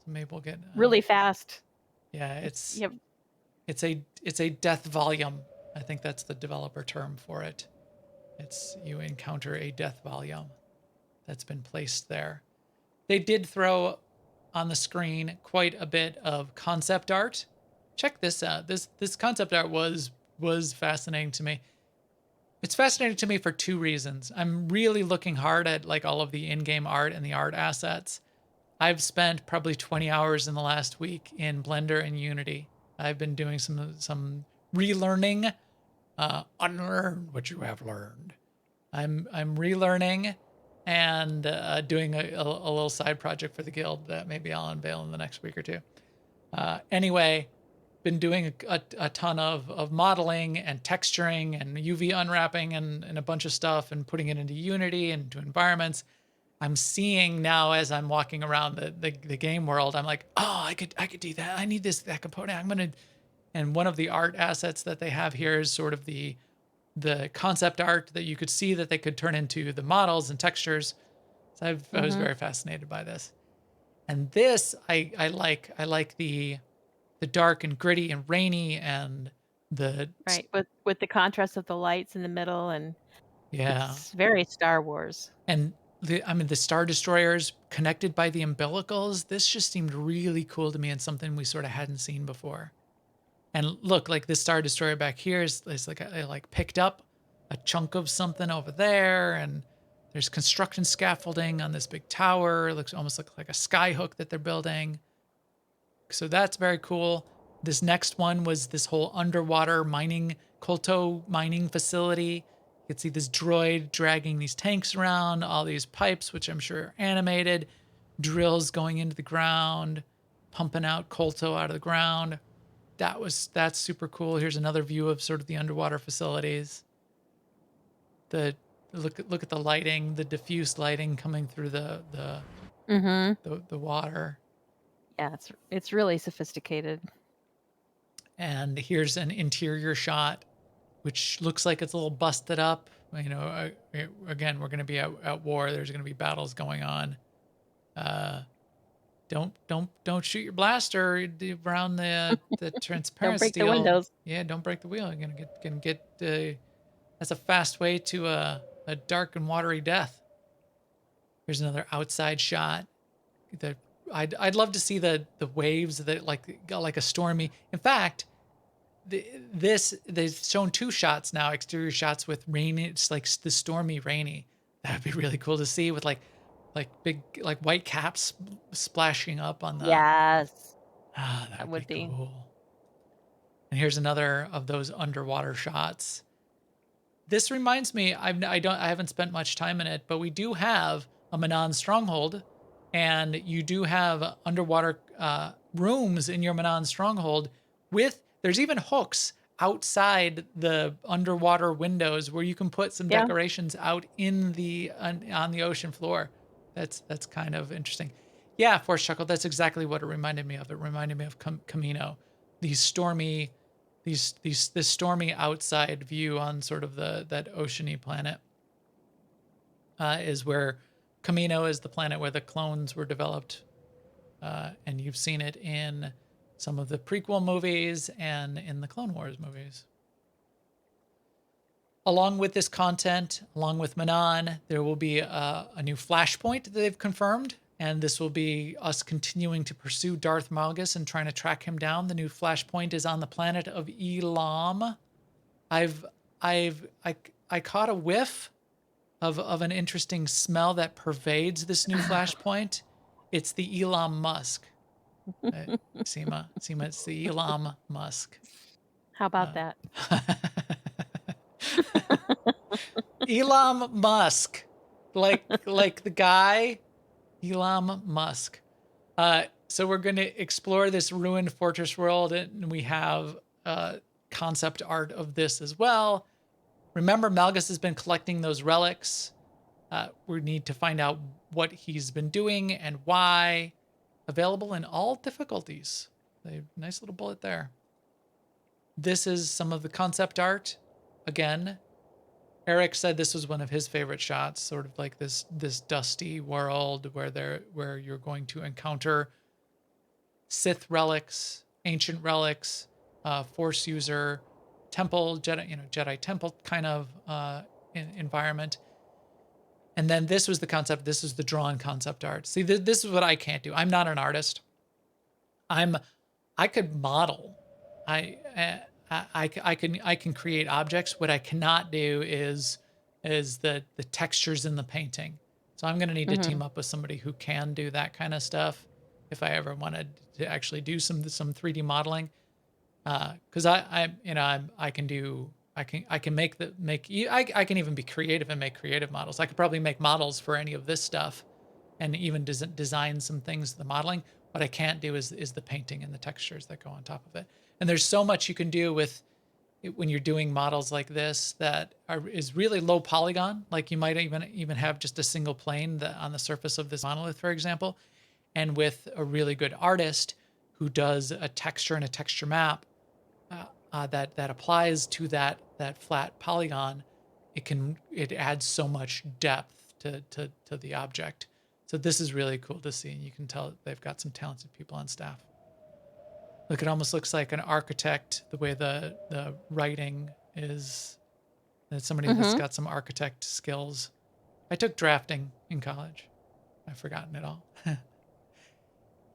So maybe we'll get Really fast. Yeah, it's Yep. it's a death volume. I think that's the developer term for it. You encounter a death volume that's been placed there. They did throw on the screen quite a bit of concept art. Check this out. This concept art was fascinating to me. It's fascinating to me for 2 reasons. I'm really looking hard at like all of the in-game art and the art assets. I've spent probably 20 hours in the last week in Blender and Unity. I've been doing some relearning, unlearn what you have learned. I'm relearning and doing a little side project for the guild that maybe I'll unveil in the next week or 2. Anyway, been doing a ton of modeling and texturing and UV unwrapping and a bunch of stuff and putting it into Unity and into environments. I'm seeing now as I'm walking around the game world, I'm like, oh, I could do that. I need that component. And one of the art assets that they have here is sort of the concept art that you could see that they could turn into the models and textures. So I was very fascinated by this. And this I like the dark and gritty and rainy and the Right, with the contrast of the lights in the middle, and yeah, it's very Star Wars. and the Star Destroyers connected by the umbilicals. This just seemed really cool to me and something we sort of hadn't seen before. And look, like this Star Destroyer back here is like I like picked up a chunk of something over there, and there's construction scaffolding on this big tower. It looks almost like a sky hook that they're building. So that's very cool. This next one was this whole underwater mining, Kolto mining facility. You could see this droid dragging these tanks around, all these pipes, which I'm sure are animated, drills going into the ground, pumping out Kolto out of the ground. That's super cool. Here's another view of sort of the underwater facilities. The look at the lighting, the diffuse lighting coming through Mm-hmm. the water. Yeah, it's really sophisticated. And here's an interior shot, which looks like it's a little busted up. You know, again, we're going to be at war. There's going to be battles going on. Don't shoot your blaster around the transparent Don't break the steel. windows. Yeah, don't break the wheel. You're gonna get. That's a fast way to a dark and watery death. Here's another outside shot. The I'd love to see the waves that like a stormy. In fact, they've shown 2 shots now, exterior shots with rainy. It's like the stormy rainy. That'd be really cool to see with like big like white caps splashing up on the. Yes, Ah, that that'd would be be. cool. And here's another of those underwater shots. This reminds me, I haven't spent much time in it, but we do have a Manon stronghold, and you do have underwater rooms in your Manon stronghold. There's even hooks outside the underwater windows where you can put some Yeah. decorations out in the on the ocean floor. That's kind of interesting. Yeah, Force Chuckle. That's exactly what it reminded me of. It reminded me of Camino, these stormy this stormy outside view on sort of that oceany planet is where Camino is the planet where the clones were developed, and you've seen it in some of the prequel movies and in the Clone Wars movies. Along with this content, along with Manon, there will be a new flashpoint that they've confirmed, and this will be us continuing to pursue Darth Malgus and trying to track him down. The new flashpoint is on the planet of Elam. I caught a whiff of an interesting smell that pervades this new flashpoint. It's the Elam musk. Seema, it's the Elam musk. How about that? Elon Musk, like the guy, Elon Musk. So we're going to explore this ruined fortress world, and we have concept art of this as well. Remember, Malgus has been collecting those relics. We need to find out what he's been doing and why. Available in all difficulties. A nice little bullet there. This is some of the concept art. Again, Eric said this was one of his favorite shots, sort of like this dusty world where you're going to encounter Sith relics, ancient relics, Force user, temple, Jedi temple kind of environment. And then this was the concept. This is the drawn concept art. See, this is what I can't do. I'm not an artist. I could model. I can create objects. What I cannot do is the textures in the painting. So I'm going to need to team up with somebody who can do that kind of stuff if I ever wanted to actually do some 3D modeling. Because I can even be creative and make creative models. I could probably make models for any of this stuff, and even design some things. The modeling. What I can't do is the painting and the textures that go on top of it. And there's so much you can do with it when you're doing models like this that is really low polygon. Like you might even have just a single plane on the surface of this monolith, for example. And with a really good artist who does a texture and a texture map that applies to that flat polygon, it adds so much depth to the object. So this is really cool to see. And you can tell they've got some talented people on staff. Look, it almost looks like an architect, the way the writing is. It's somebody that's got some architect skills. I took drafting in college. I've forgotten it all.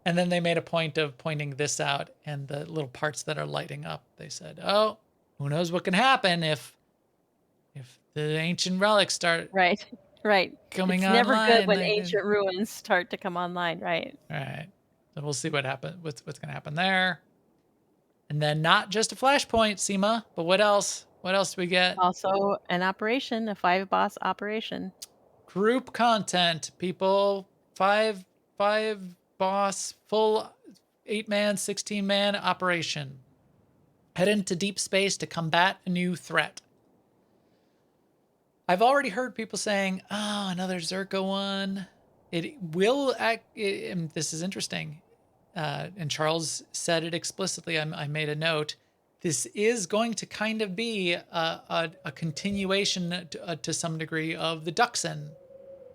And then they made a point of pointing this out and the little parts that are lighting up. They said, oh, who knows what can happen if the ancient relics start Right. coming It's online. never good when ancient ruins start to come online, right? All right. So we'll see what's going to happen there. And then not just a flashpoint, Seema, but what else? What else do we get? Also, an operation, a 5-boss operation. Group content, people. 5 boss, full 8-man, 16-man operation. Head into deep space to combat a new threat. I've already heard people saying, "Oh, another Zerka one." It will act. And this is interesting. And Charles said it explicitly. I made a note. This is going to kind of be a continuation to some degree of the Duxon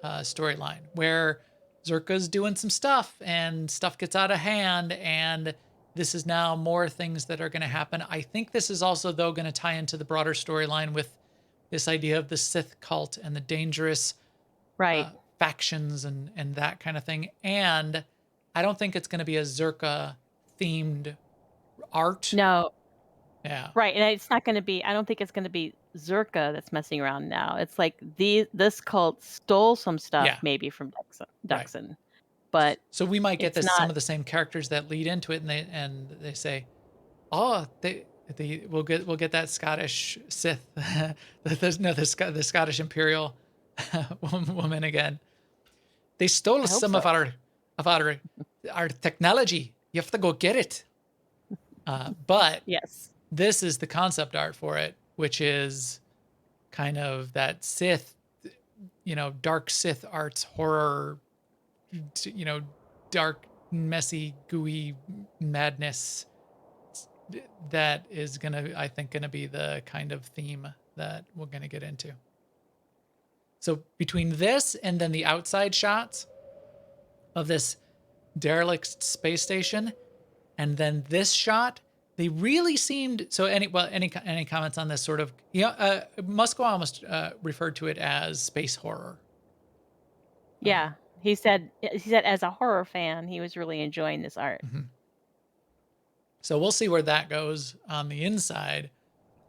storyline, where Zerka's doing some stuff and stuff gets out of hand, and this is now more things that are going to happen. I think this is also, though, going to tie into the broader storyline with this idea of the Sith cult and the dangerous Right. factions and that kind of thing. And I don't think it's going to be a Zerka themed art. No. Yeah. Right. And it's not going to be, I don't think it's going to be Zerka that's messing around now. It's like this cult stole some stuff Yeah. maybe from Right. Duxon, but So we might get it's some not. of the same characters that lead into it, and they say, "Oh, we'll get that Scottish Sith, the Scottish Imperial woman again. They stole I hope some so. of our technology. You have to go get it." But Yes. this is the concept art for it, which is kind of that Sith, dark Sith arts horror, dark, messy, gooey madness that is I think gonna be the kind of theme that we're gonna get into. So between this and then the outside shots of this derelict space station, and then this shot, they really seemed so. Any comments on this sort of? Musko almost referred to it as space horror. Yeah. He said as a horror fan, he was really enjoying this art. Mm-hmm. So we'll see where that goes on the inside.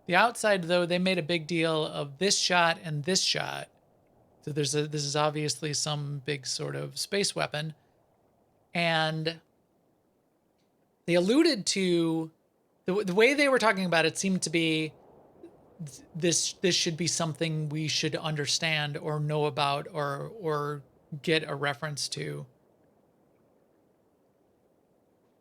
The outside, though, they made a big deal of this shot and this shot. So this is obviously some big sort of space weapon, and they alluded to the way they were talking about it seemed to be this should be something we should understand or know about or get a reference to.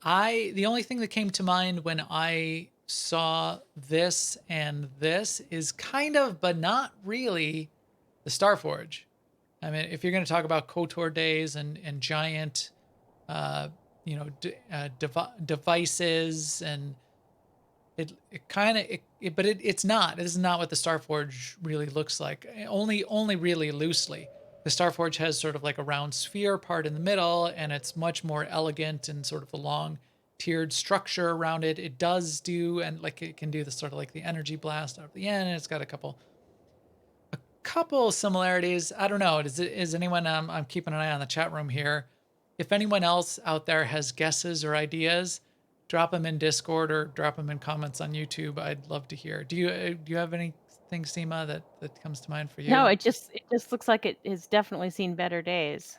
The only thing that came to mind when I saw this and this is kind of, but not really, the Starforge. I mean, if you're going to talk about KOTOR days and giant, devices, and it kind of, but it's not. This is not what the Starforge really looks like. Only really loosely. The Starforge has sort of like a round sphere part in the middle, and it's much more elegant and sort of a long tiered structure around it. It does do, and like it can do the sort of like the energy blast out of the end, and it's got a couple similarities. I don't know. Is anyone? I'm keeping an eye on the chat room here. If anyone else out there has guesses or ideas, drop them in Discord or drop them in comments on YouTube. I'd love to hear. Do you have anything, Seema, that comes to mind for you? No, it just looks like it has definitely seen better days.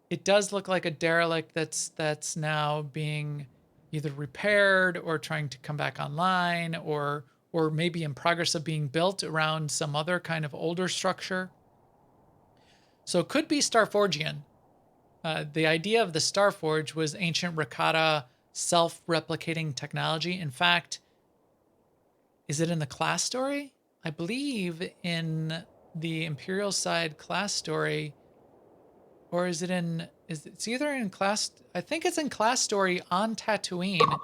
It does look like a derelict that's now being either repaired or trying to come back online, or maybe in progress of being built around some other kind of older structure. So it could be Starforgian. The idea of the Starforge was ancient Rakata self-replicating technology. In fact, is it in the class story? I believe in the Imperial side class story, or is it in? It's either in class. I think it's in class story on Tatooine.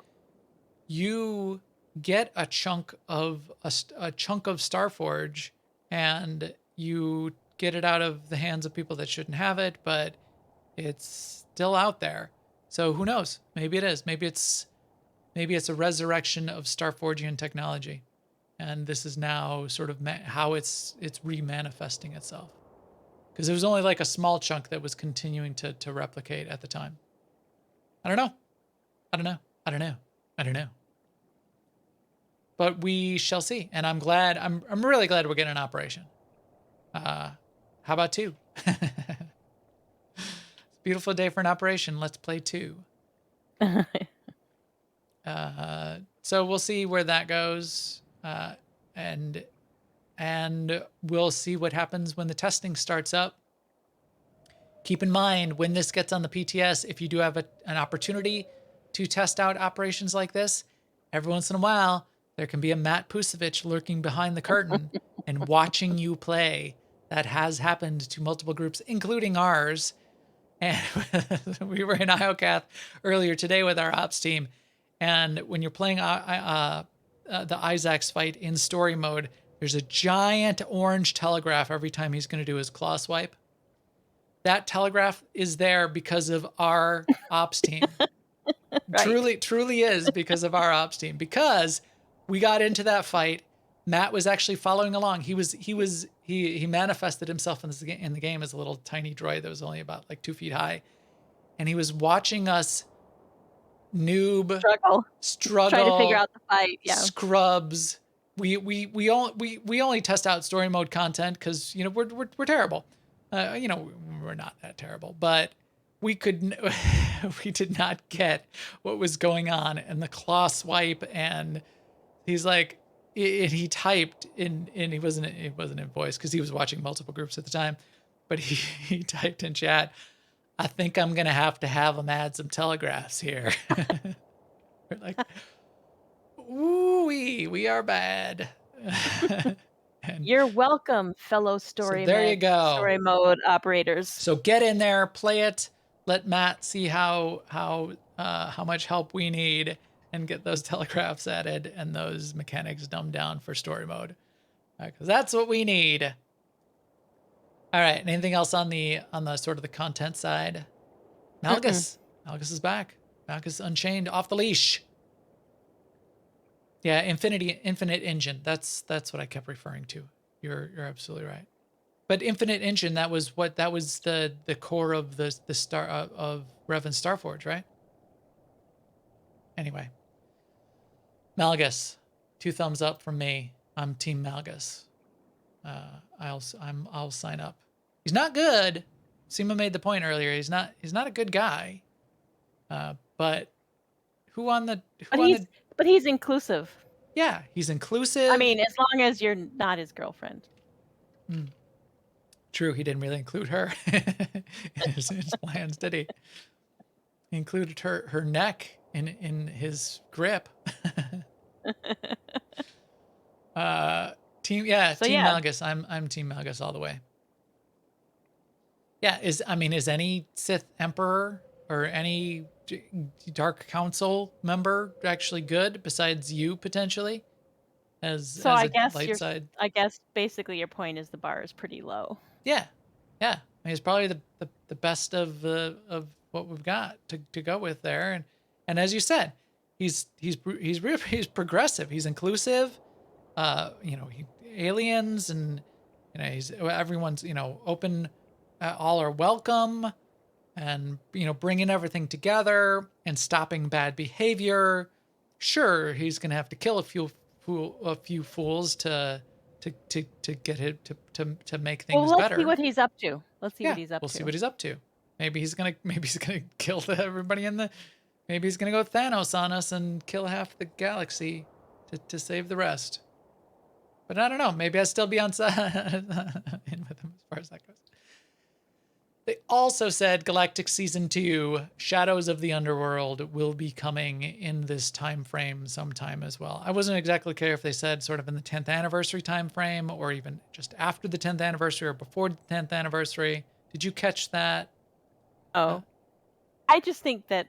You get a chunk of Starforge, and you get it out of the hands of people that shouldn't have it, but it's still out there. So who knows? Maybe it is. Maybe it's a resurrection of Starforgian technology, and this is now sort of how it's remanifesting itself. Because it was only like a small chunk that was continuing to replicate at the time. I don't know. But we shall see. And I'm really glad we're getting an operation. How about 2? Beautiful day for an operation. Let's play 2. So we'll see where that goes. And we'll see what happens when the testing starts up. Keep in mind, when this gets on the PTS, if you do have an opportunity to test out operations like this, every once in a while, there can be a Matt Pusevich lurking behind the curtain and watching you play. That has happened to multiple groups, including ours. And we were in IOCATH earlier today with our ops team. And when you're playing the Isaacs fight in story mode, there's a giant orange telegraph every time he's going to do his claw swipe. That telegraph is there because of our ops team. Right. Truly is because of our ops team. Because we got into that fight, Matt was actually following along. He manifested himself in the game as a little tiny droid that was only about like 2 feet high, and he was watching us noob struggle, Trying to figure out the fight. Yeah. scrubs. We only test out story mode content because we're terrible. We're not that terrible, but we did not get what was going on, and the claw swipe, and he's like, he typed in, and it wasn't in voice because he was watching multiple groups at the time, but he typed in chat, I think I'm gonna have to have him add some telegraphs here. We're like, ooh, we are bad. And You're welcome, fellow so there you go. story mode operators. So get in there, play it. Let Matt see how much help we need, and get those telegraphs added and those mechanics dumbed down for story mode, because that's what we need. All right. Anything else on the sort of the content side? Malgus. Malgus is back. Malgus Unchained, off the leash. Yeah, infinite engine. That's what I kept referring to. You're absolutely right. But infinite engine, that was the core of the star of Revan's Starforge, right? Anyway, Malgus, 2 thumbs up from me. I'm Team Malgus. I'll sign up. He's not good. Seema made the point earlier. He's not a good guy. But But he's inclusive. Yeah, he's inclusive. I mean, as long as you're not his girlfriend. True, he didn't really include her in his plans, did he? He included her neck in his grip. Team Malgus. I'm Team Malgus all the way. Yeah, is any Sith Emperor or any Dark Council member actually good besides you potentially? I guess basically your point is the bar is pretty low. Yeah. I mean, he's probably the best of what we've got to go with there, and as you said, he's progressive. He's inclusive. Aliens, and everyone's open. All are welcome, and bringing everything together and stopping bad behavior. Sure, he's gonna have to kill a few fools to get it to make things better. Let's see what he's up to. We'll see what he's up to. Maybe he's gonna kill everybody maybe he's gonna go Thanos on us and kill half the galaxy to save the rest. But I don't know. Maybe I'll still be on side in with him as far as that goes. They also said Galactic Season 2, Shadows of the Underworld, will be coming in this time frame sometime as well. I wasn't exactly clear if they said sort of in the 10th anniversary time frame, or even just after the 10th anniversary or before the 10th anniversary. Did you catch that? Oh. I just think that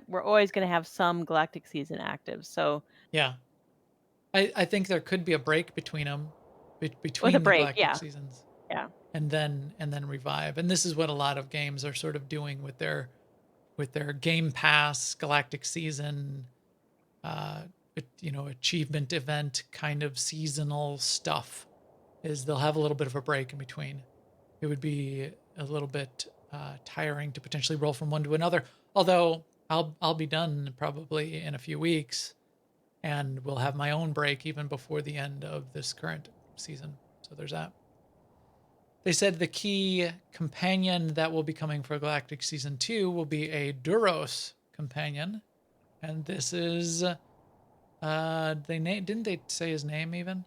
we're always gonna have some Galactic Season active. So yeah. I think there could be a break between them, between the Galactic Seasons. Yeah. And then revive. And this is what a lot of games are sort of doing with their Game Pass Galactic Season, achievement event kind of seasonal stuff, is they'll have a little bit of a break in between. It would be a little bit tiring to potentially roll from one to another. Although I'll be done probably in a few weeks, and we'll have my own break even before the end of this current season. So there's that. They said the key companion that will be coming for Galactic Season 2 will be a Duros companion. And this is, didn't they say his name even?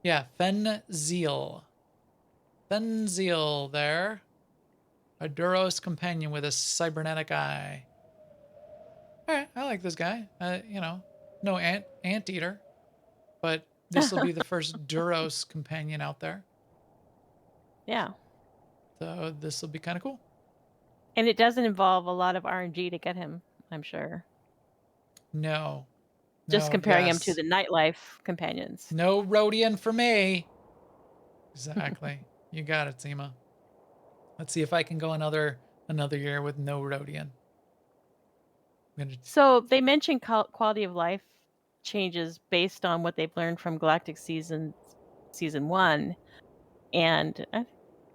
Yeah, Fenziel. Fenziel there. A Duros companion with a cybernetic eye. All right, I like this guy. No anteater, but this will be the first Duros companion out there. Yeah. So this will be kind of cool. And it doesn't involve a lot of RNG to get him, I'm sure. No. Just No, comparing him to yes. the nightlife companions. No Rhodian for me. Exactly. You got it, Seema. Let's see if I can go another year with no Rhodian. I'm gonna, So they mentioned quality of life changes based on what they've learned from Galactic season 1, and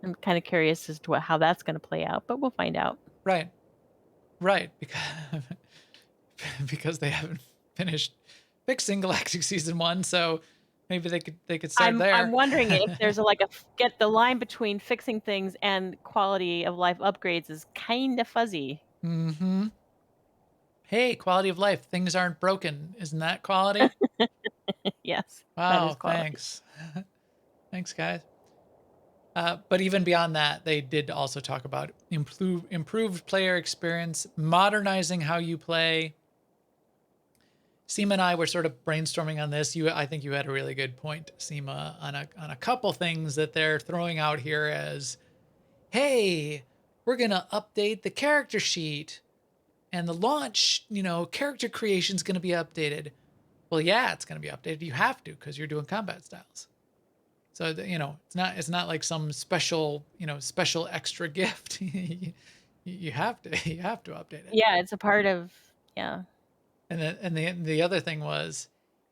I'm kind of curious as to how that's going to play out, but we'll find out. right. Right. Because because they haven't finished fixing Galactic season 1, so maybe they could start I'm there. wondering if there's like a get the line between fixing things and quality of life upgrades is kind of fuzzy. Mm-hmm. Hey, quality of life. Things aren't broken. Isn't that quality? Yes, that is Wow, quality. thanks. Thanks, guys. But even beyond that, they did also talk about improved player experience, modernizing how you play. Seema and I were sort of brainstorming on this. I think you had a really good point, Seema, on a couple things that they're throwing out here as, hey, we're gonna update the character sheet, and the launch, character creation is gonna be updated. Well, yeah, it's gonna be updated. You have to because you're doing combat styles. So it's not like some special special extra gift. You have to update it. Yeah, it's a part of yeah. And then the other thing was,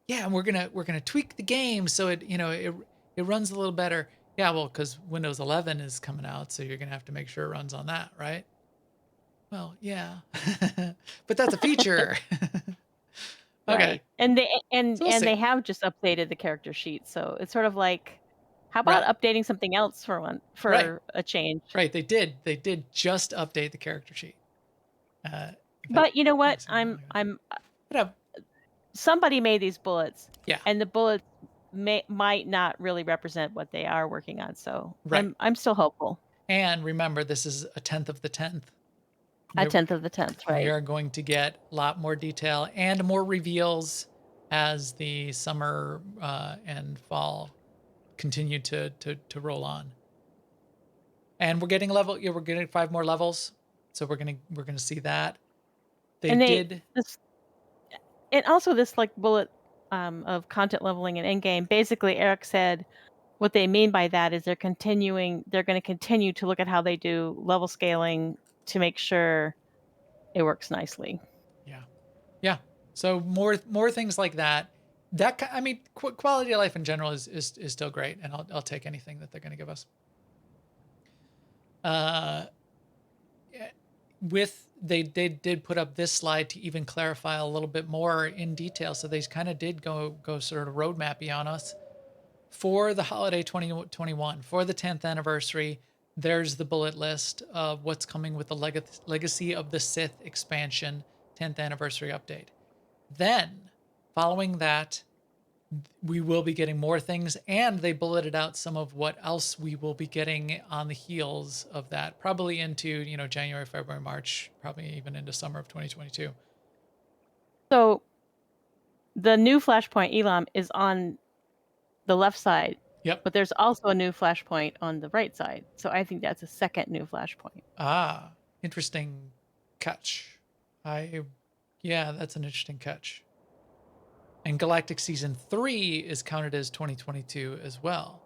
yeah, and we're gonna tweak the game so it runs a little better. Yeah, well, because Windows 11 is coming out, so you're gonna have to make sure it runs on that, right? Well, yeah, but that's a feature. Okay, Right. And they and so we'll and see. they have just updated the character sheet. So it's sort of like how about Right, updating something else right, for a change? right. They did just update the character sheet. In fact, But you know let me what? see a while ago. I'm But somebody made these bullets yeah, and the bullets might not really represent what they are working on. So right. I'm still hopeful. And remember, this is a tenth of the tenth. A There, 10th of the 10th, we right? are going to get a lot more detail and more reveals as the summer and fall continue to roll on. And we're getting yeah, we're getting 5 more levels, so we're gonna see that. They And did this and also this like bullet of content leveling and endgame. Basically, Eric said what they mean by that is they're going to continue to look at how they do level scaling to make sure it works nicely. yeah, yeah. So more things like that. I mean, quality of life in general is still great, and I'll take anything that they're gonna give us. Uh, they did put up this slide to even clarify a little bit more in detail. So they kind of did go sort of roadmappy on us for the holiday 2021 for the 10th anniversary. There's the bullet list of what's coming with the Legacy of the Sith expansion 10th anniversary update. Then, following that, we will be getting more things, and they bulleted out some of what else we will be getting on the heels of that, probably into January, February, March, probably even into summer of 2022. So the new flashpoint Elam is on the left side, Yep. but there's also a new flashpoint on the right side. So I think that's a second new flashpoint. Interesting catch. Yeah, that's an interesting catch. And Galactic Season 3 is counted as 2022 as well.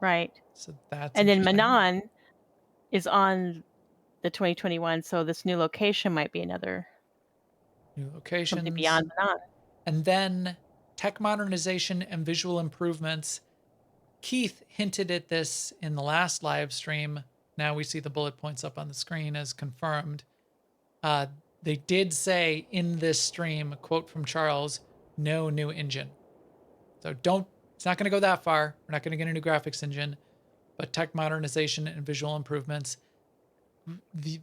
Right. So that's And then interesting. Manon is on the 2021, so this new location might be another New something locations. beyond Manon. And then tech modernization and visual improvements. Keith hinted at this in the last live stream. Now we see the bullet points up on the screen as confirmed. They did say in this stream, quote from Charles, no new engine. So it's not going to go that far. We're not going to get a new graphics engine, but tech modernization and visual improvements. The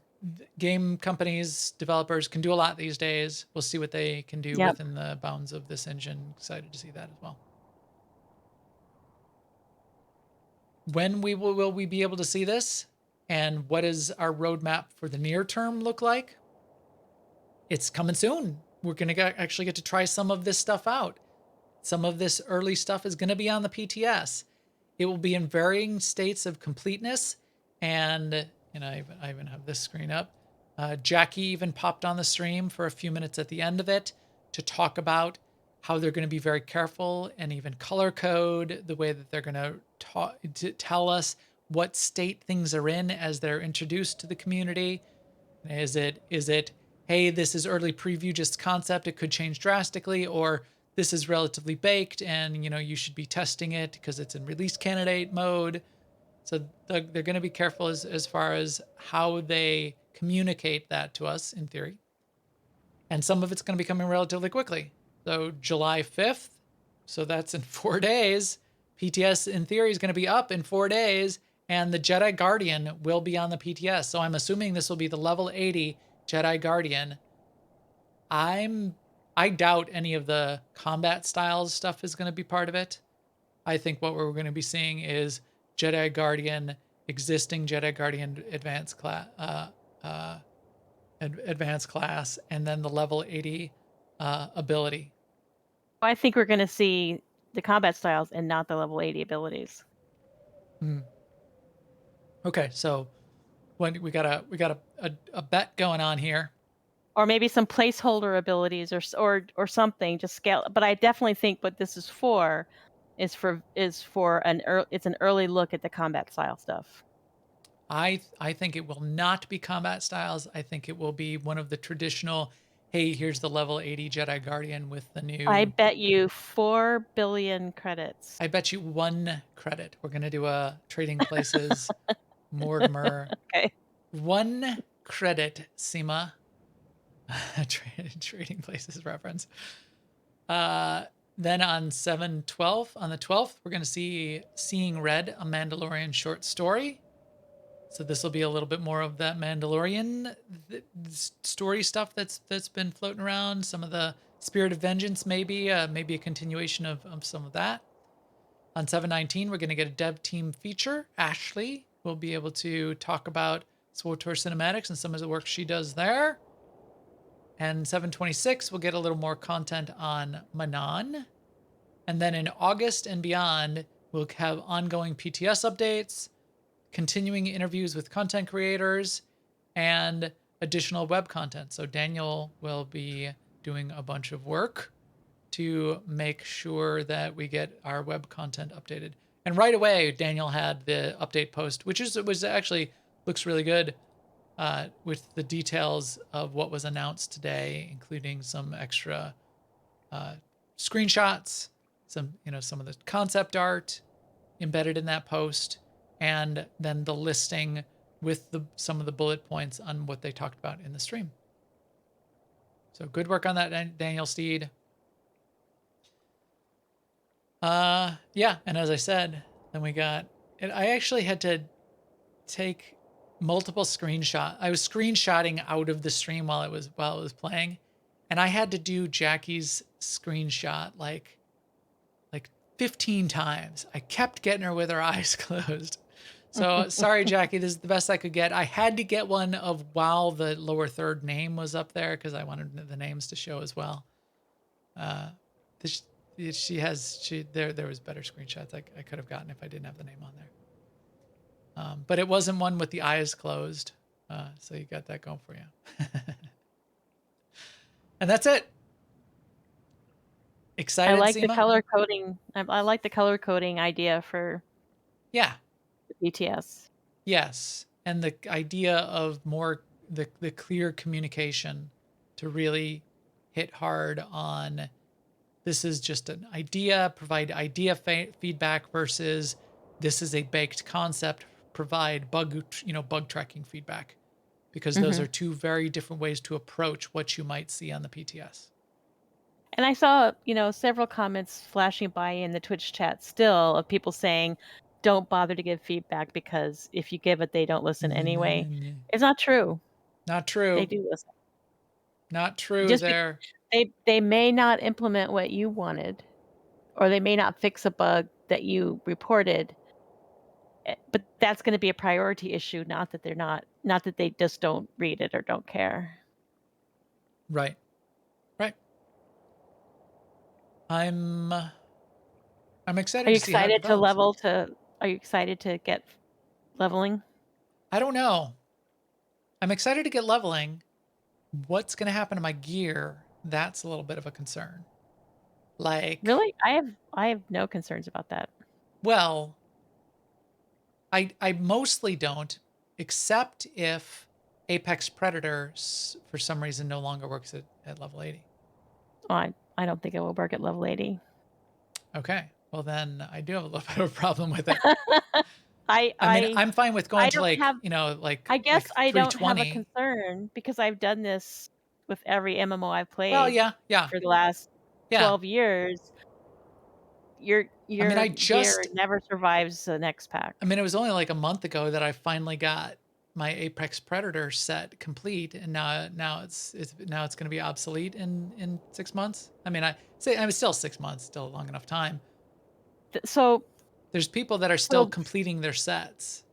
game companies, developers can do a lot these days. We'll see what they can do Yep. within the bounds of this engine. Excited to see that as well. When will we be able to see this? And what does our roadmap for the near term look like? It's coming soon. We're going to actually get to try some of this stuff out. Some of this early stuff is going to be on the PTS. It will be in varying states of completeness, and I even have this screen up. Jackie even popped on the stream for a few minutes at the end of it to talk about how they're going to be very careful and even color code the way that they're going to tell us what state things are in as they're introduced to the community. Is it, hey, this is early preview, just concept, it could change drastically, or this is relatively baked and you should be testing it because it's in release candidate mode. So they're going to be careful as far as how they communicate that to us in theory. And some of it's going to be coming relatively quickly. So July 5th, so that's in 4 days. PTS in theory is going to be up in 4 days, and the Jedi Guardian will be on the PTS. So I'm assuming this will be the level 80 Jedi Guardian. I doubt any of the combat styles stuff is going to be part of it. I think what we're going to be seeing is Jedi Guardian, existing Jedi Guardian advanced class, and then the level 80 ability. I think we're going to see the combat styles and not the level 80 abilities. Okay, so when we got a bet going on here. Or maybe some placeholder abilities or something, just scale. But I definitely think what this is for is for it's an early look at the combat style stuff. I think it will not be combat styles. I think it will be one of the traditional, hey, here's the level 80 Jedi Guardian with the new. I bet you 4 billion credits. I bet you 1 credit. We're going to do a Trading Places Mortimer. Okay. 1 credit, Seema. Trading Places reference. Then on 7/12, on the 12th, we're going to see Seeing Red, a Mandalorian short story. So this will be a little bit more of that Mandalorian story stuff that's been floating around. Some of the Spirit of Vengeance, maybe a continuation of some of that. On 7/19, we're going to get a dev team feature. Ashley will be able to talk about SWTOR cinematics and some of the work she does there. And 7/26, we'll get a little more content on Manon. And then in August and beyond, we'll have ongoing PTS updates, continuing interviews with content creators, and additional web content. So Daniel will be doing a bunch of work to make sure that we get our web content updated. And right away, Daniel had the update post, which was actually looks really good, with the details of what was announced today, including some extra screenshots, some of the concept art embedded in that post, and then the listing with some of the bullet points on what they talked about in the stream. So good work on that, Daniel Steed. Yeah, and as I said, then we got, and I actually had to take multiple screenshots. I was screenshotting out of the stream while it was playing, and I had to do Jackie's screenshot like 15 times. I kept getting her with her eyes closed. So sorry, Jackie, this is the best I could get. I had to get one of while the lower third name was up there because I wanted the names to show as well. There was better screenshots I could have gotten if I didn't have the name on there. But it wasn't one with the eyes closed. So you got that going for you. And that's it. Excited, I like Seema? the color coding. I like the color coding idea for Yeah. the BTS. Yes. And the idea of more the clear communication to really hit hard on this is just an idea, provide idea feedback versus this is a baked concept, provide bug tracking feedback, because those are two very different ways to approach what you might see on the PTS. And I saw, several comments flashing by in the Twitch chat still of people saying, don't bother to give feedback because if you give it, they don't listen anyway. It's not true. Not true. They do listen. Not true Just there. They may not implement what you wanted, or they may not fix a bug that you reported, but that's going to be a priority issue, not that they just don't read it or don't care. Right. I'm excited. Are you to see how it excited to develops. level to Are you excited to get leveling? I don't know. I'm excited to get leveling. What's going to happen to my gear? That's a little bit of a concern. Like, Really? I have no concerns about that. well, I mostly don't, except if Apex Predator for some reason no longer works at level 80. Well, I don't think it will work at level 80. Okay. Well, then I do have a little bit of a problem with it. I I mean, I I'm fine with I going to don't like, have I guess like I don't have a 320. concern because I've done this with every MMO I've Well, played yeah, yeah, for the last yeah. 12 years. Your I mean, gear never survives the next pack. it was only like a month ago that I finally got my Apex Predator set complete, and now it's going to be obsolete in 6 months. I mean, I'm still 6 months, still a long enough time. So There's people that are still so completing their sets,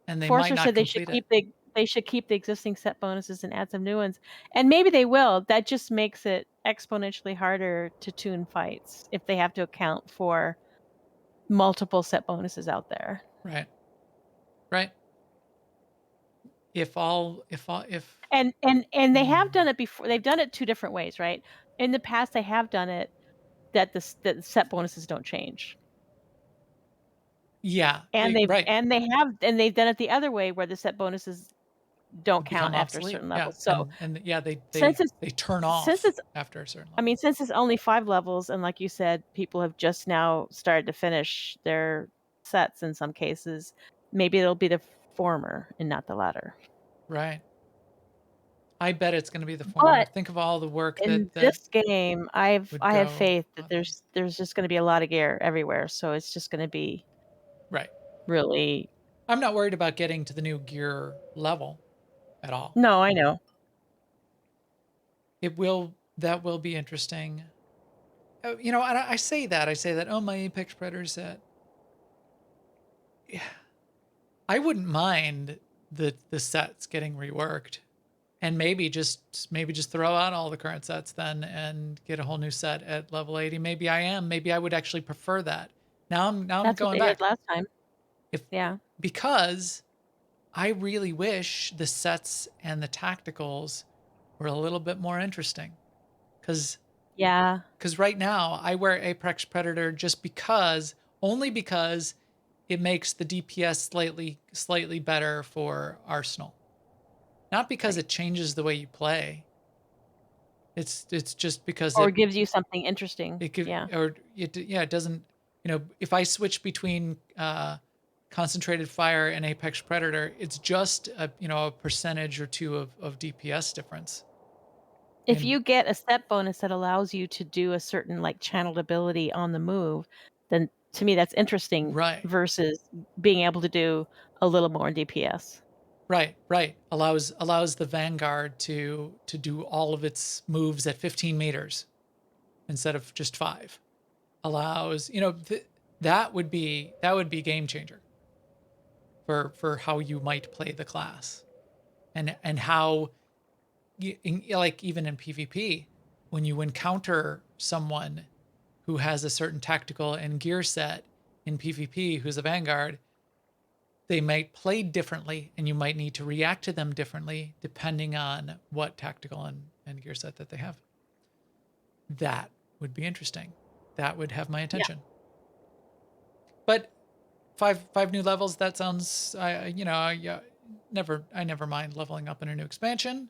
and they might Forcer not said complete it. they should keep the existing set bonuses and add some new ones. And maybe they will. That just makes it exponentially harder to tune fights if they have to account for multiple set bonuses out there. Right, right. If And they have done it before. They've done it two different ways, right? In the past they have done it that the set bonuses don't change. yeah, right, And they've done it the other way where the set bonuses don't count become after a obsolete. certain Yeah, level. So and yeah, since it's they turn since off it's after a certain I level. mean, since it's only 5 levels, and like you said, people have just now started to finish their sets in some cases, maybe it'll be the former and not the latter. Right. I bet it's going to be the former. But Think of all the work in that this game, would I have go faith that on that. there's just gonna be a lot of gear everywhere, so it's just gonna be Right. really. I'm not worried about getting to the new gear level at all. No, I know. That will be interesting. I say that, oh, my Apex Predator set. Yeah, I wouldn't mind the sets getting reworked, and maybe just throw out all the current sets then and get a whole new set at level 80. Maybe I would actually prefer that. Now I'm That's what going they did back. last time. If Yeah. Because I really wish the sets and the tacticals were a little bit more interesting. Cuz Yeah. right now I wear Apex Predator only because it makes the DPS slightly better for Arsenal. Not because Right. it changes the way you play. It's just because Or gives you something interesting. it give Yeah. or it yeah, it doesn't, if I switch between concentrated fire and Apex Predator, it's just a percentage or two of DPS difference. If And you get a set bonus that allows you to do a certain, like, channeled ability on the move, then to me that's interesting right, versus being able to do a little more DPS. right. Allows the Vanguard to do all of its moves at 15 meters instead of just 5. Allows, that would be game changer for how you might play the class, and how like even in PvP, when you encounter someone who has a certain tactical and gear set in PvP who's a Vanguard, they might play differently, and you might need to react to them differently depending on what tactical and gear set that they have. That would be interesting. That would have my Yeah. attention. But five new levels, that sounds, I never mind leveling up in a new expansion.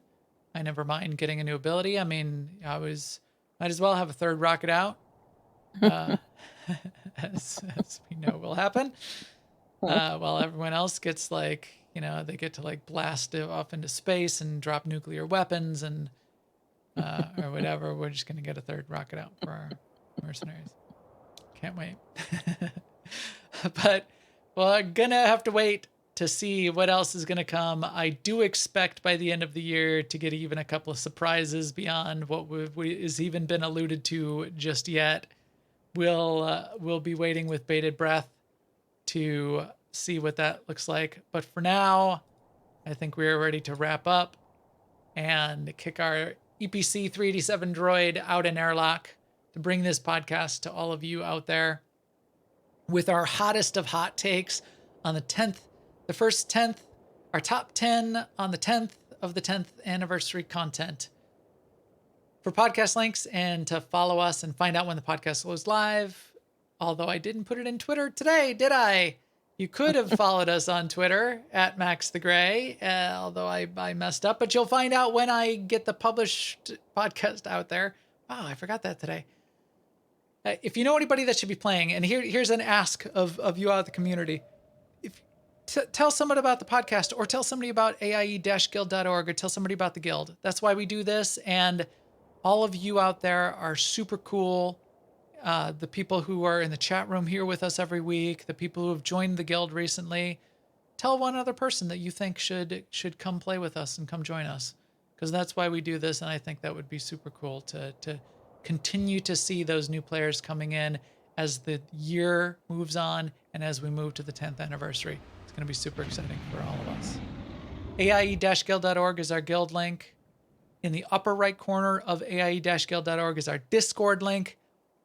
I never mind getting a new ability. I mean, might as well have a third rocket out, uh, as we know will happen. While everyone else gets they get to like blast it off into space and drop nuclear weapons and or whatever. We're just gonna get a third rocket out for our mercenaries. Can't wait. But we're gonna have to wait to see what else is gonna come. I do expect by the end of the year to get even a couple of surprises beyond what is even been alluded to just yet. We'll be waiting with bated breath to see what that looks like. But for now, I think we're ready to wrap up and kick our EPC 387 droid out in airlock to bring this podcast to all of you out there. with our hottest of hot takes on the 10th, the first 10th, our top 10 on the 10th of the 10th anniversary content. For podcast links and to follow us and find out when the podcast goes live, although I didn't put it in Twitter today, did I? You could have followed us on Twitter at Max the Gray, although I messed up, but you'll find out when I get the published podcast out there. Wow, I forgot that today. If you know anybody that should be playing, and here's an ask of you out of the community. Tell someone about the podcast, or tell somebody about AIE-guild.org, or tell somebody about the guild. That's why we do this, and all of you out there are super cool. The people who are in the chat room here with us every week, the people who have joined the guild recently, tell one other person that you think should come play with us and come join us, because that's why we do this, and I think that would be super cool to continue to see those new players coming in as the year moves on and as we move to the 10th anniversary. It's going to be super exciting for all of us. AIE-guild.org is our guild link. In the upper right corner of AIE-guild.org is our Discord link.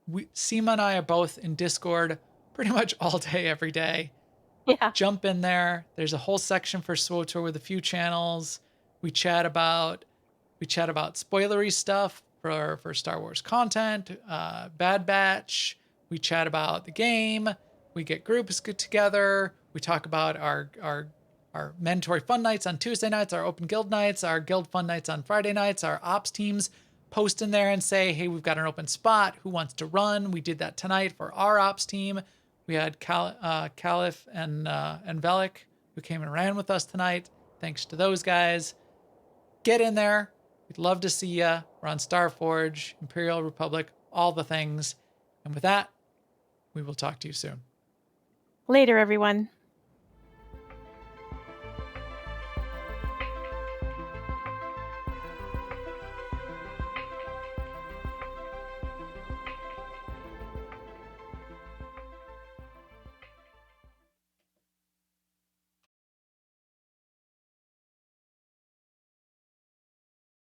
Seema and I are both in Discord pretty much all day, every day. Yeah. Jump in there. There's a whole section for SWTOR with a few channels. We chat about spoilery stuff for Star Wars content, Bad Batch. We chat about the game. We get groups get together. We talk about our mandatory fun nights on Tuesday nights, our open guild nights, our guild fun nights on Friday nights. Our ops teams post in there and say, hey, we've got an open spot. Who wants to run? We did that tonight for our ops team. We had Caliph and Velik who came and ran with us tonight. Thanks to those guys. Get in there. We'd love to see you. We're on Starforge, Imperial Republic, all the things. And with that, we will talk to you soon. Later, everyone.